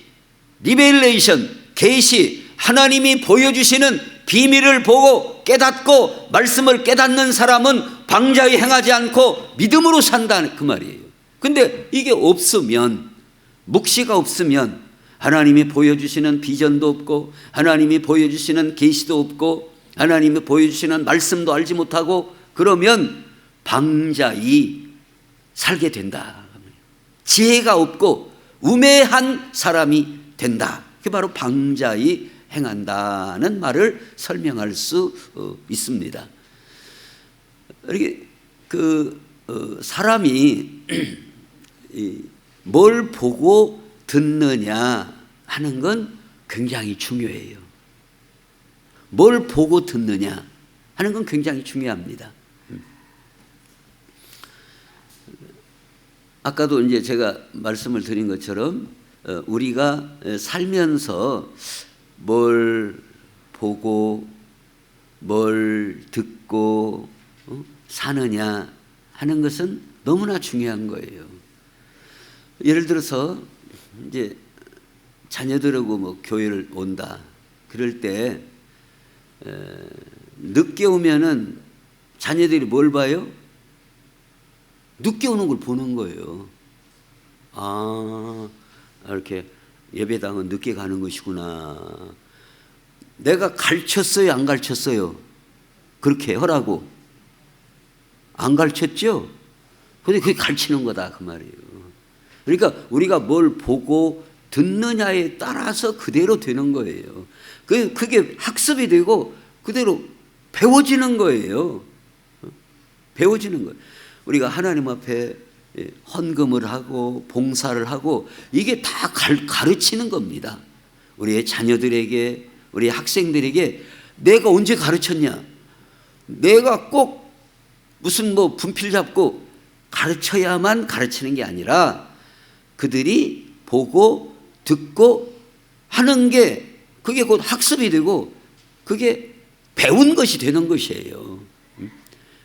리벨레이션, 계시, 하나님이 보여주시는 비밀을 보고 깨닫고 말씀을 깨닫는 사람은 방자히 행하지 않고 믿음으로 산다는 그 말이에요. 근데 이게 없으면, 묵시가 없으면 하나님이 보여주시는 비전도 없고 하나님이 보여주시는 계시도 없고 하나님이 보여주시는 말씀도 알지 못하고 그러면 방자히 살게 된다. 지혜가 없고 우매한 사람이 된다. 그게 바로 방자히 행한다는 말을 설명할 수 있습니다. 이렇게 사람이 뭘 보고 듣느냐 하는 건 굉장히 중요해요. 뭘 보고 듣느냐 하는 건 굉장히 중요합니다. 아까도 이제 제가 말씀을 드린 것처럼 우리가 살면서 뭘 보고 뭘 듣고 사느냐 하는 것은 너무나 중요한 거예요. 예를 들어서 이제 자녀들하고 뭐 교회를 온다 그럴 때 늦게 오면은 자녀들이 뭘 봐요? 늦게 오는 걸 보는 거예요. 아, 이렇게 예배당은 늦게 가는 것이구나. 내가 가르쳤어요, 안 가르쳤어요? 그렇게 하라고. 안 가르쳤죠? 근데 그게 가르치는 거다 그 말이에요. 그러니까 우리가 뭘 보고 듣느냐에 따라서 그대로 되는 거예요. 그게 학습이 되고 그대로 배워지는 거예요. 배워지는 거예요. 우리가 하나님 앞에 헌금을 하고 봉사를 하고 이게 다 가르치는 겁니다. 우리의 자녀들에게, 우리 학생들에게 내가 언제 가르쳤냐? 내가 꼭 무슨 뭐 분필 잡고 가르쳐야만 가르치는 게 아니라 그들이 보고 듣고 하는 게 그게 곧 학습이 되고 그게 배운 것이 되는 것이에요.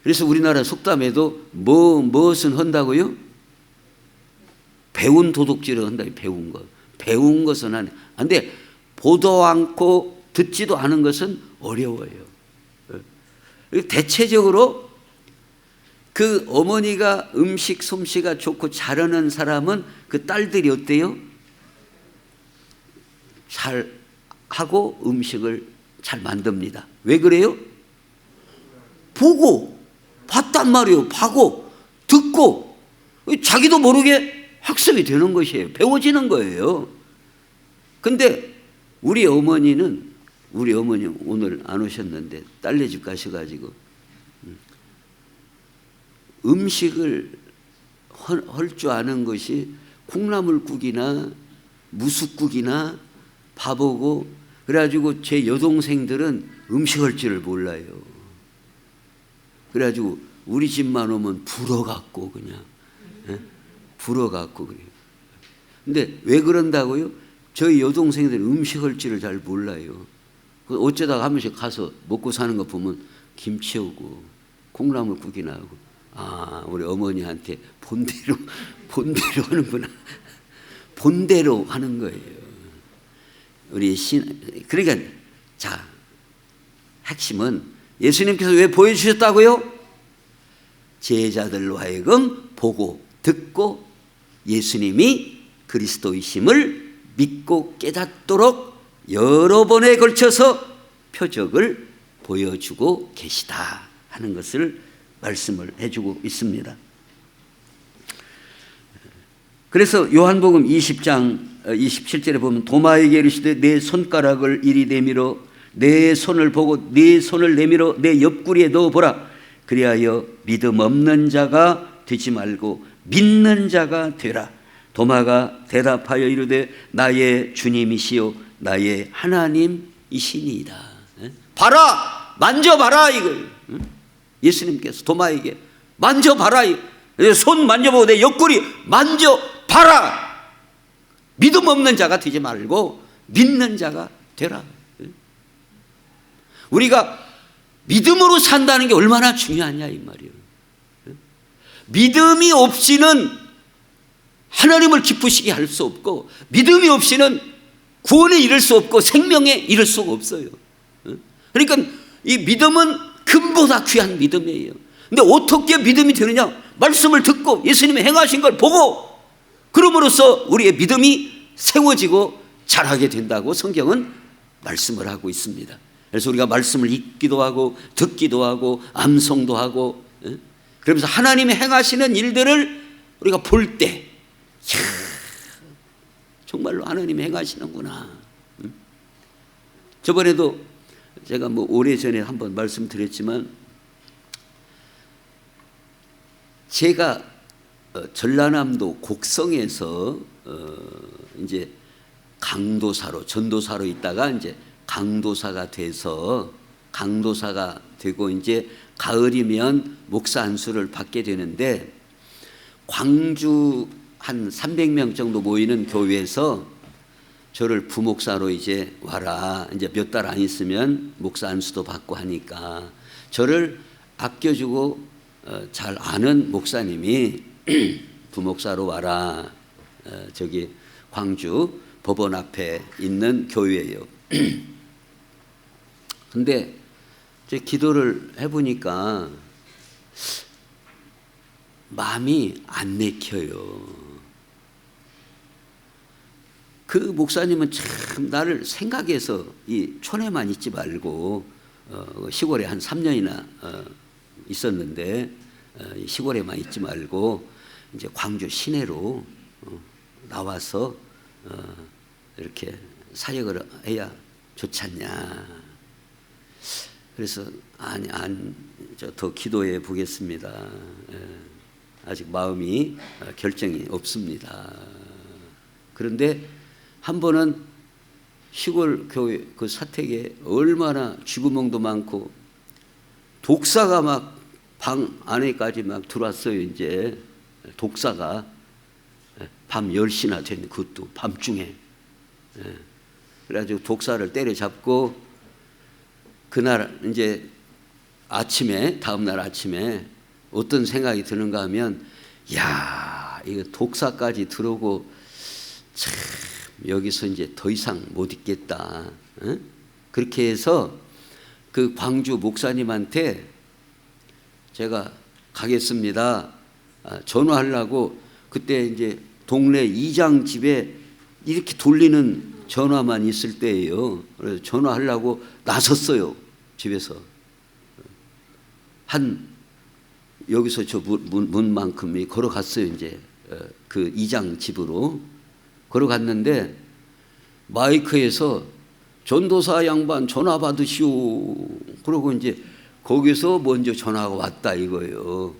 그래서 우리나라 속담에도 무엇은 한다고요? 배운 도둑질을 한다. 배운 것. 배운 것은 안 돼. 보도 않고 듣지도 않은 것은 어려워요. 대체적으로 그 어머니가 음식 솜씨가 좋고 잘하는 사람은 그 딸들이 어때요? 잘 하고 음식을 잘 만듭니다. 왜 그래요? 보고 봤단 말이에요. 봐고 듣고 자기도 모르게 학습이 되는 것이에요. 배워지는 거예요. 근데 우리 어머니 오늘 안 오셨는데 딸네 집 가셔가지고 음식을 할 줄 아는 것이 콩나물국이나 무숫국이나 밥하고 그래가지고 제 여동생들은 음식할 줄을 몰라요. 그래가지고 우리 집만 오면 불어갖고 그냥 불어갖고 그래요. 근데 왜 그런다고요? 저희 여동생들은 음식할 줄을 잘 몰라요. 어쩌다가 한 번씩 가서 먹고 사는 거 보면 김치 오고 콩나물국이나 하고 아 우리 어머니한테 본대로 하는구나. 본대로 하는 거예요. 우리 그러니까 자 핵심은 예수님께서 왜 보여주셨다고요? 제자들로 하여금 보고 듣고 예수님이 그리스도이심을 믿고 깨닫도록 여러 번에 걸쳐서 표적을 보여주고 계시다 하는 것을 말씀을 해주고 있습니다. 그래서 요한복음 20장 27절에 보면 도마에게 이르시되 내 손가락을 이리 내밀어 내 손을 보고 네 손을 내밀어 내 옆구리에 넣어보라. 그리하여 믿음 없는 자가 되지 말고 믿는 자가 되라. 도마가 대답하여 이르되 나의 주님이시요 나의 하나님이시니이다. 봐라 만져봐라 이거예요. 예수님께서 도마에게 만져봐라. 손 만져보고 내 옆구리 만져봐라. 믿음 없는 자가 되지 말고 믿는 자가 되라. 우리가 믿음으로 산다는 게 얼마나 중요하냐 이 말이에요. 믿음이 없이는 하나님을 기쁘시게 할 수 없고 믿음이 없이는 구원에 이를 수 없고 생명에 이를 수가 없어요. 그러니까 이 믿음은 금보다 귀한 믿음이에요. 근데 어떻게 믿음이 되느냐? 말씀을 듣고 예수님이 행하신 걸 보고 그럼으로써 우리의 믿음이 세워지고 자라게 된다고 성경은 말씀을 하고 있습니다. 그래서 우리가 말씀을 읽기도 하고 듣기도 하고 암송도 하고 그러면서 하나님이 행하시는 일들을 우리가 볼 때 정말로 하나님이 행하시는구나. 저번에도 제가 뭐 오래전에 한번 말씀드렸지만 제가 전라남도 곡성에서 이제 강도사로 전도사로 있다가 이제 강도사가 되고 이제 가을이면 목사 안수를 받게 되는데 광주 한 300명 정도 모이는 교회에서 저를 부목사로 이제 와라. 이제 몇 달 안 있으면 목사 안수도 받고 하니까 저를 아껴주고 잘 아는 목사님이 부목사로 와라. 저기 광주 법원 앞에 있는 교회예요. 근데 제 기도를 해보니까 마음이 안 내켜요. 그 목사님은 참 나를 생각해서 이 촌에만 있지 말고 시골에 한 3년이나 있었는데 시골에만 있지 말고 이제 광주 시내로 나와서 이렇게 사역을 해야 좋지 않냐. 그래서 더 기도해 보겠습니다. 아직 마음이 결정이 없습니다. 그런데 한 번은 시골 교회 그 사택에 얼마나 쥐구멍도 많고 독사가 막 방 안에까지 막 들어왔어요. 이제 독사가 밤 10시나 됐는데 그것도 밤중에. 그래가지고 독사를 때려잡고 그날 이제 아침에 다음날 아침에 어떤 생각이 드는가 하면 야 이거 독사까지 들어오고 참 여기서 이제 더 이상 못 있겠다. 그렇게 해서 그 광주 목사님한테 제가 가겠습니다. 전화하려고 그때 이제 동네 이장 집에 이렇게 돌리는 전화만 있을 때예요. 그래서 전화하려고 나섰어요. 집에서 한 여기서 저 문만큼이 걸어갔어요. 이제 그 이장 집으로 걸어갔는데 마이크에서 전도사 양반 전화 받으시오. 그러고 이제 거기서 먼저 전화가 왔다 이거예요.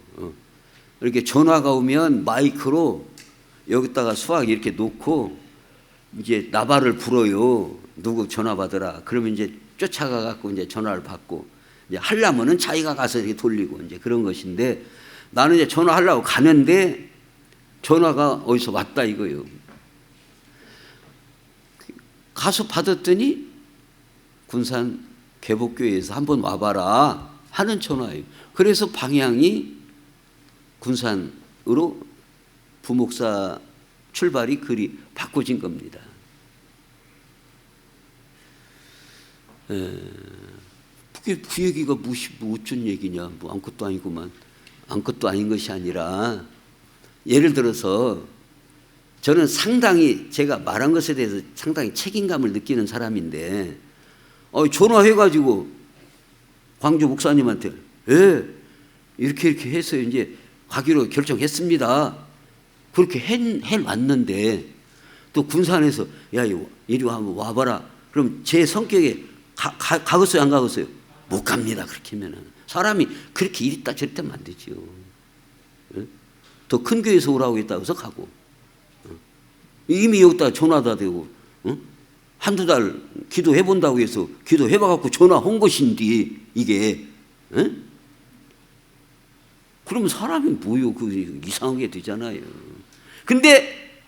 이렇게 전화가 오면 마이크로 여기다가 수학 이렇게 놓고 이제 나발을 불어요. 누구 전화 받으라. 그러면 이제 쫓아가 갖고 이제 전화를 받고 이제 하려면은 자기가 가서 이렇게 돌리고 이제 그런 것인데 나는 이제 전화하려고 가는데 전화가 어디서 왔다 이거예요. 가서 받았더니 군산 개복교회에서 한번 와봐라 하는 전화예요. 그래서 방향이 군산으로 부목사 출발이 그리 바꿔진 겁니다. 그게 그 얘기가 뭐 어쩐 얘기냐. 뭐 아무것도 아니구만. 아무것도 아닌 것이 아니라 예를 들어서 저는 상당히 제가 말한 것에 대해서 상당히 책임감을 느끼는 사람인데 전화해가지고 광주 목사님한테 이렇게 해서 이제 가기로 결정했습니다. 그렇게 해놨는데 또 군산에서 야 이리 한번 와봐라. 그럼 제 성격에 가겠어요 안 가겠어요? 못 갑니다. 그렇게 하면은 사람이 그렇게 이리다 저리다 안 되지요. 더 큰 교회에서 오라고 했다고 해서 가고 이미 여기다 전화다 대고 한두 달 기도해 본다고 해서 기도해 봐갖고 전화 온 것인데 이게 그러면 사람이 뭐요? 그 이상하게 되잖아요. 근데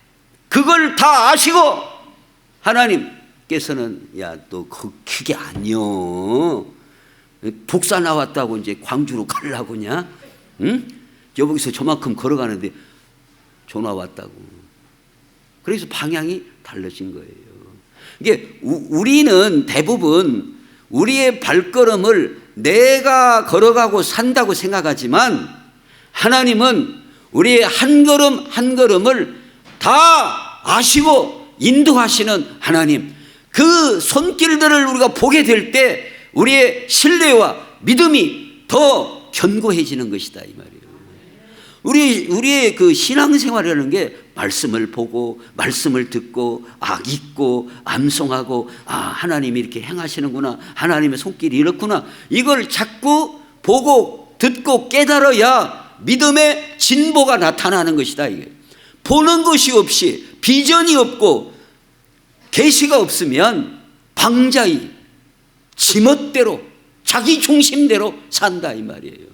그걸 다 아시고 하나님께서는 야 너 그게 아니여. 독사 나왔다고 이제 광주로 가려고냐? 응? 여기서 저만큼 걸어가는데 전화 왔다고. 그래서 방향이 달라진 거예요. 이게 우리는 대부분 우리의 발걸음을 내가 걸어가고 산다고 생각하지만 하나님은 우리의 한 걸음 한 걸음을 다 아시고 인도하시는 하나님. 그 손길들을 우리가 보게 될 때 우리의 신뢰와 믿음이 더 견고해지는 것이다 이 말이에요. 우리의 그 신앙생활이라는 게 말씀을 보고 말씀을 듣고 읽고 암송하고 하나님이 이렇게 행하시는구나. 하나님의 손길이 이렇구나. 이걸 자꾸 보고 듣고 깨달아야 믿음의 진보가 나타나는 것이다. 이게 보는 것이 없이 비전이 없고 계시가 없으면 방자히 지멋대로 자기 중심대로 산다 이 말이에요.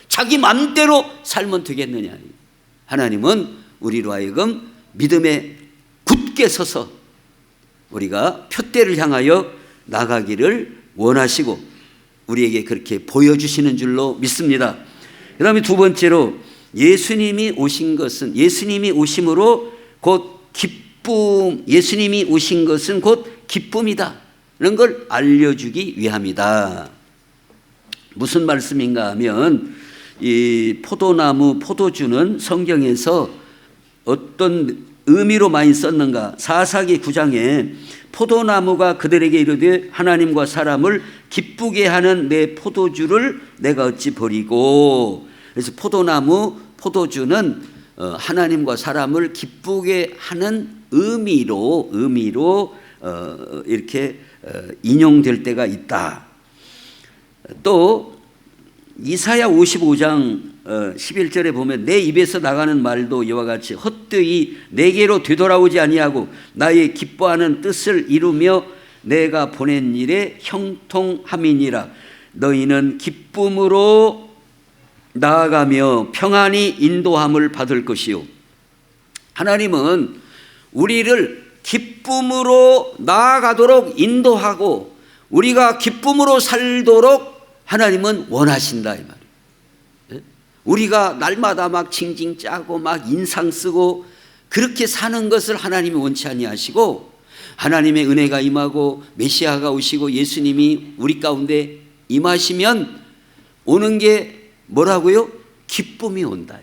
자기 맘대로 살면 되겠느냐. 하나님은 우리로 하여금 믿음에 굳게 서서 우리가 표대를 향하여 나가기를 원하시고 우리에게 그렇게 보여주시는 줄로 믿습니다. 그 다음에 두 번째로 예수님이 오신 것은 예수님이 오심으로 곧 기쁨, 예수님이 오신 것은 곧 기쁨이다 이런 걸 알려주기 위함이다. 무슨 말씀인가 하면 이 포도나무, 포도주는 성경에서 어떤 의미로 많이 썼는가. 사사기 9장에 포도나무가 그들에게 이르되 하나님과 사람을 기쁘게 하는 내 포도주를 내가 어찌 버리고. 그래서 포도나무, 포도주는 하나님과 사람을 기쁘게 하는 의미로 이렇게 인용될 때가 있다. 또 이사야 55장 11절에 보면 내 입에서 나가는 말도 이와 같이 헛되이 내게로 되돌아오지 아니하고 나의 기뻐하는 뜻을 이루며 내가 보낸 일에 형통함이니라. 너희는 기쁨으로 나아가며 평안히 인도함을 받을 것이요. 하나님은 우리를 기쁨으로 나아가도록 인도하고 우리가 기쁨으로 살도록 하나님은 원하신다 이 말이에요. 우리가 날마다 막 징징 짜고 막 인상 쓰고 그렇게 사는 것을 하나님이 원치 아니하시고 하나님의 은혜가 임하고 메시아가 오시고 예수님이 우리 가운데 임하시면 오는 게 뭐라고요? 기쁨이 온다.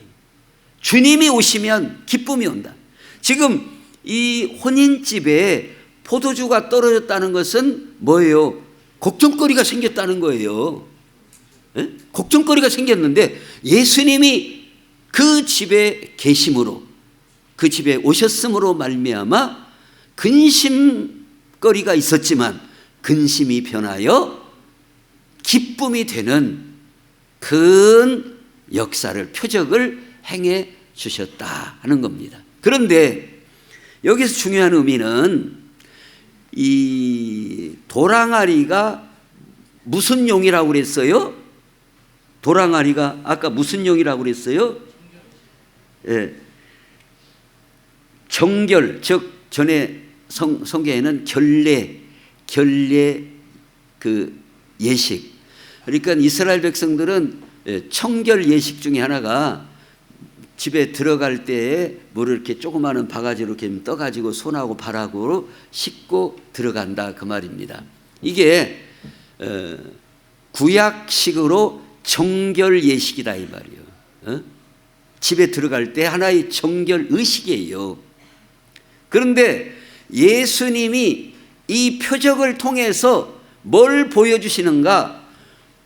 주님이 오시면 기쁨이 온다. 지금 이 혼인집에 포도주가 떨어졌다는 것은 뭐예요? 걱정거리가 생겼다는 거예요. 예? 걱정거리가 생겼는데 예수님이 그 집에 계심으로 그 집에 오셨음으로 말미암아 근심거리가 있었지만 근심이 변하여 기쁨이 되는 큰 역사를 표적을 행해 주셨다 하는 겁니다. 그런데 여기서 중요한 의미는 이 도랑아리가 무슨 용이라고 그랬어요? 도랑아리가 아까 무슨 용이라고 그랬어요? 예. 정결, 즉 전에 성경에는 결례 그 예식. 그러니까 이스라엘 백성들은 청결 예식 중에 하나가 집에 들어갈 때에 물을 이렇게 조그마한 바가지로 이렇게 떠가지고 손하고 발하고 씻고 들어간다 그 말입니다. 이게 구약식으로 정결 예식이다 이 말이에요. 집에 들어갈 때 하나의 정결 의식이에요. 그런데 예수님이 이 표적을 통해서 뭘 보여주시는가?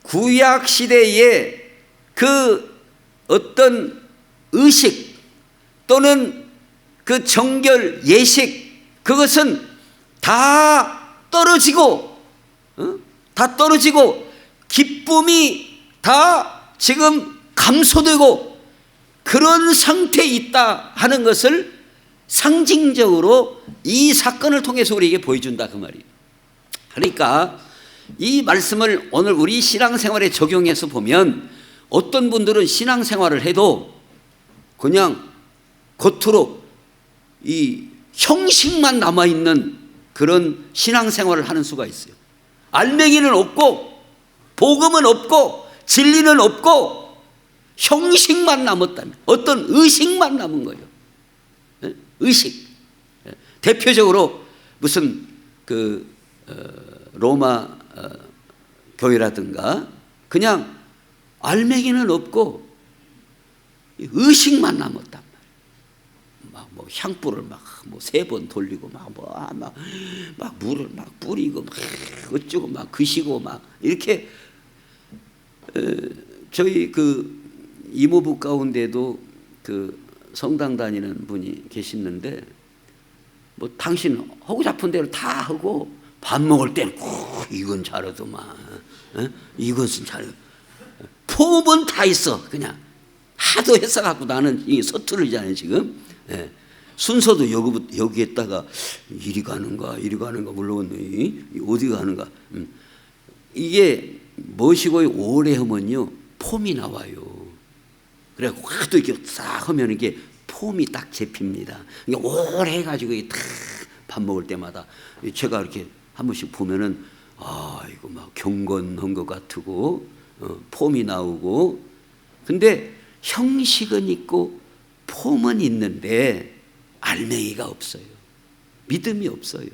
구약시대에 그 어떤 의식 또는 그 정결 예식 그것은 다 떨어지고 기쁨이 다 지금 감소되고 그런 상태에 있다 하는 것을 상징적으로 이 사건을 통해서 우리에게 보여준다 그 말이에요. 그러니까 이 말씀을 오늘 우리 신앙생활에 적용해서 보면 어떤 분들은 신앙생활을 해도 그냥 겉으로 이 형식만 남아있는 그런 신앙생활을 하는 수가 있어요. 알맹이는 없고 복음은 없고 진리는 없고 형식만 남았다면 어떤 의식만 남은 거예요. 의식. 대표적으로 무슨 그 로마 교회라든가 그냥 알맹이는 없고 의식만 남았단 말이에요. 막 뭐 향불을 막 뭐 3번 돌리고 막 물을 막 뿌리고 막 어쩌고 막 그시고 막 이렇게 저희 그 이모부 가운데도 그 성당 다니는 분이 계시는데 뭐 당신 하고 싶은 대로 다 하고 밥 먹을 때는 이건 잘하더만 이것은 잘해 폼은 다 있어 그냥 하도 해서 갖고 나는 이게 서투르잖아요 지금. 예. 순서도 여기에다가 이리 가는가 물론 어디 가는가 이게 무엇이고 오래 하면요 폼이 나와요. 그래갖고 하도 이렇게 싹 하면 이게 폼이 딱 잡힙니다. 이게 오래 해가지고 딱 밥 먹을 때마다 제가 이렇게 한 번씩 보면은 이거 막 경건한 것 같고 폼이 나오고 근데 형식은 있고 폼은 있는데 알맹이가 없어요. 믿음이 없어요.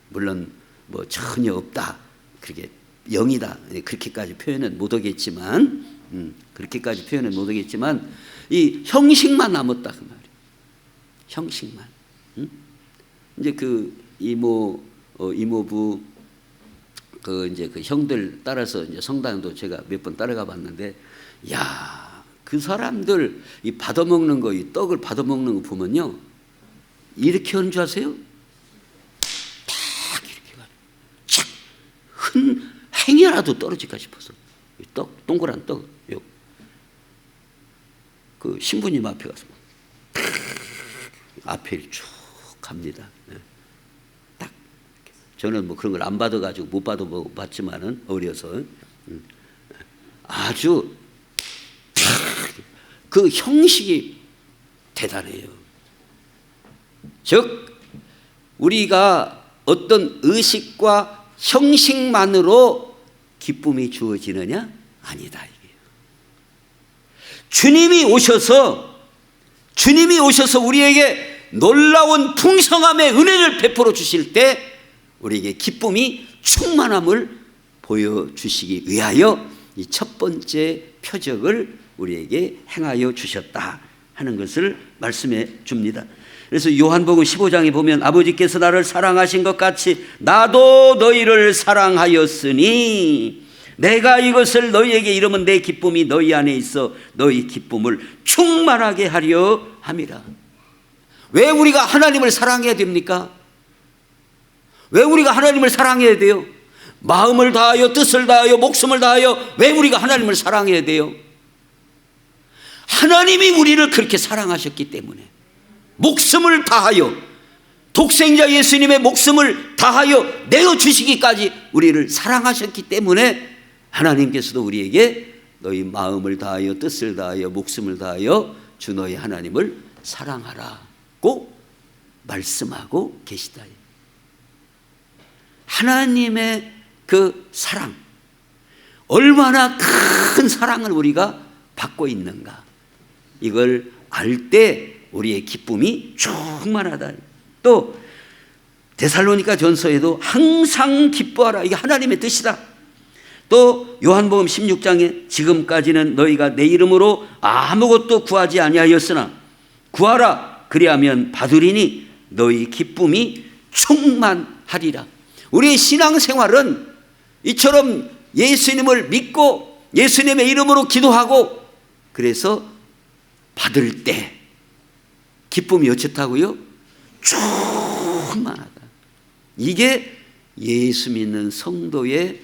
물론 뭐 전혀 없다. 그렇게 영이다. 그렇게까지 표현은 못하겠지만 이 형식만 남았다 그 말이에요. 형식만. 이제 그 이모부 그 이제 그 형들 따라서 이제 성당도 제가 몇 번 따라가 봤는데 야 그 사람들 이 받아먹는 거 이 떡을 받아먹는 거 보면요 이렇게 하는 줄 아세요? 딱 이렇게 가지고 착 한 행여라도 떨어질까 싶어서 떡 동그란 떡 그 신부님 앞에 가서 앞에 쭉 갑니다. 딱 저는 뭐 그런 걸 안 받아가지고 못 받지만은 어려서 아주 그 형식이 대단해요. 즉 우리가 어떤 의식과 형식만으로 기쁨이 주어지느냐? 아니다 이게요. 주님이 오셔서 우리에게 놀라운 풍성함의 은혜를 베풀어 주실 때 우리에게 기쁨이 충만함을 보여주시기 위하여 이 첫 번째 표적을 우리에게 행하여 주셨다 하는 것을 말씀해 줍니다. 그래서 요한복음 15장에 보면 아버지께서 나를 사랑하신 것 같이 나도 너희를 사랑하였으니 내가 이것을 너희에게 이르면 내 기쁨이 너희 안에 있어 너희 기쁨을 충만하게 하려 함이라. 왜 우리가 하나님을 사랑해야 됩니까? 왜 우리가 하나님을 사랑해야 돼요? 마음을 다하여 뜻을 다하여 목숨을 다하여 왜 우리가 하나님을 사랑해야 돼요? 하나님이 우리를 그렇게 사랑하셨기 때문에 목숨을 다하여 독생자 예수님의 목숨을 다하여 내어주시기까지 우리를 사랑하셨기 때문에 하나님께서도 우리에게 너희 마음을 다하여 뜻을 다하여 목숨을 다하여 주 너희 하나님을 사랑하라고 말씀하고 계시다. 하나님의 그 사랑, 얼마나 큰 사랑을 우리가 받고 있는가, 이걸 알 때 우리의 기쁨이 충만하다. 또 데살로니가 전서에도 항상 기뻐하라, 이게 하나님의 뜻이다. 또 요한복음 16장에 지금까지는 너희가 내 이름으로 아무것도 구하지 아니하였으나 구하라 그리하면 받으리니 너희 기쁨이 충만하리라. 우리의 신앙생활은 이처럼 예수님을 믿고 예수님의 이름으로 기도하고 그래서 받을 때 기쁨이 어쨌다고요? 충만하다. 이게 예수 믿는 성도의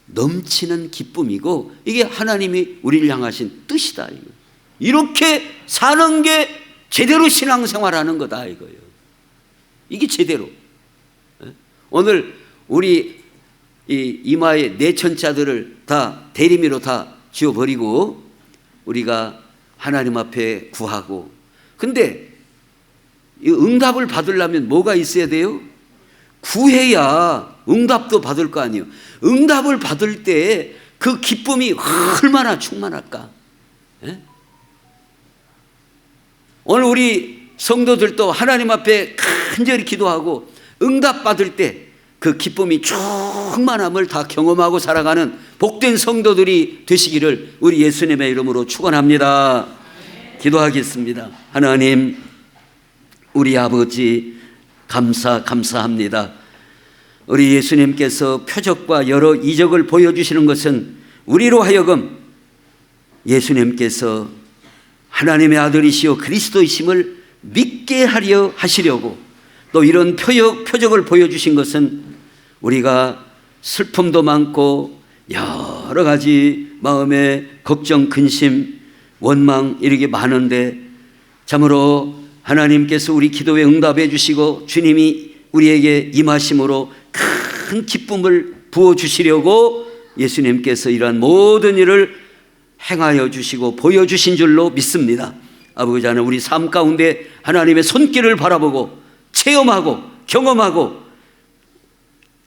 넘치는 기쁨이고 이게 하나님이 우리를 향하신 뜻이다. 이렇게 사는 게 제대로 신앙생활하는 거다 이거예요. 이게 제대로. 오늘 우리 이 이마에 내천자들을 다 대리미로 다 지워버리고 우리가 하나님 앞에 구하고, 근데 이 응답을 받으려면 뭐가 있어야 돼요? 구해야 응답도 받을 거 아니에요. 응답을 받을 때 그 기쁨이 얼마나 충만할까? 예? 오늘 우리 성도들도 하나님 앞에 간절히 기도하고 응답 받을 때 그 기쁨이 충만함을 다 경험하고 살아가는 복된 성도들이 되시기를 우리 예수님의 이름으로 축원합니다. 기도하겠습니다. 하나님, 우리 아버지 감사합니다. 우리 예수님께서 표적과 여러 이적을 보여주시는 것은 우리로 하여금 예수님께서 하나님의 아들이시오 그리스도이심을 믿게 하려 하시려고, 또 이런 표적을 보여주신 것은 우리가 슬픔도 많고 여러 가지 마음의 걱정, 근심, 원망 이렇게 많은데 참으로 하나님께서 우리 기도에 응답해 주시고 주님이 우리에게 임하심으로 큰 기쁨을 부어주시려고 예수님께서 이러한 모든 일을 행하여 주시고 보여주신 줄로 믿습니다. 아버지 하나님, 우리 삶 가운데 하나님의 손길을 바라보고 체험하고 경험하고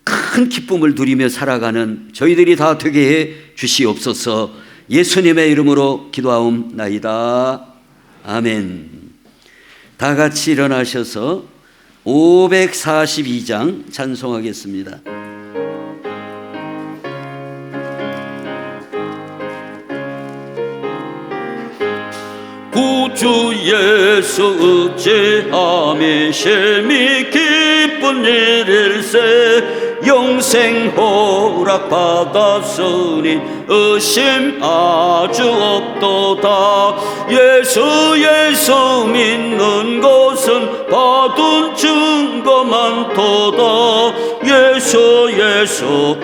큰 기쁨을 누리며 살아가는 저희들이 다 되게 해 주시옵소서. 예수님의 이름으로 기도하옵나이다. 아멘. 다 같이 일어나셔서 542장 찬송하겠습니다. 구주 예수 의지함이 심히 기쁜 일일세. 영생 허락받았으니 의심 아주 없도다. 예수 믿는 것은 받은 증거 많도다. 예수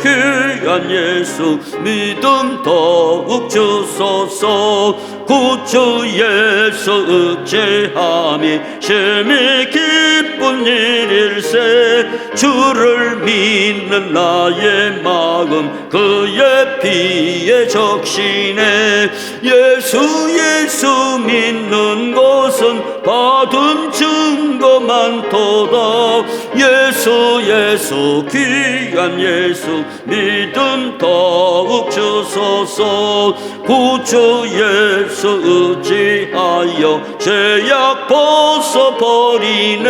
귀한 예수 믿음 더욱 주소서. 구주 예수 의지함이 심히 기쁜 일일세. 주를 믿는 나의 마음 그의 피에 적시네. 예수 믿는 것은 받은 증거 많도다. 예수 귀한 예수 믿음 더욱 주소서. 구주 예수 의지하여 죄악 벗어버리네.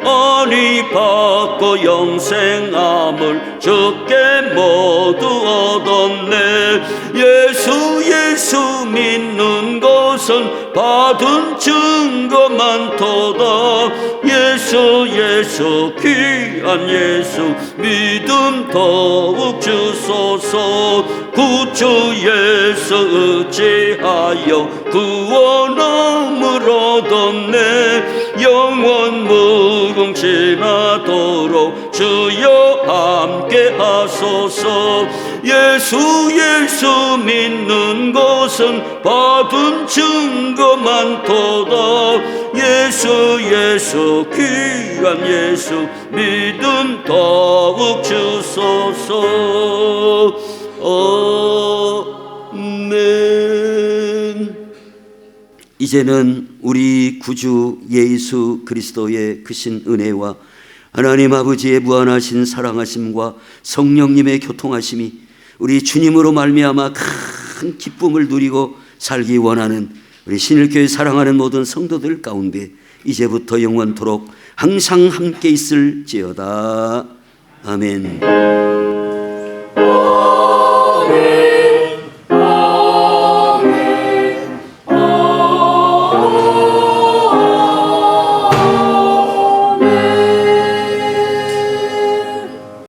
아니 받고 영생함을 주께 모두 얻었네. 예수 믿는 것은 받은 증거 많도다. 예수 귀한 예수 믿음 더욱 주소서. 구주 예수 의지하여 구원함을 얻었네. 영원 무궁지나도록 주여 함께 하소서. 예수 믿는 것은 받은 증거 많도다. 예수 귀한 예수 믿음 더욱 주소서. 아멘. 이제는 우리 구주 예수 그리스도의 크신 은혜와 하나님 아버지의 무한하신 사랑하심과 성령님의 교통하심이 우리 주님으로 말미암아 큰 기쁨을 누리고 살기 원하는 우리 신일교회 사랑하는 모든 성도들 가운데 이제부터 영원토록 항상 함께 있을지어다. 아멘.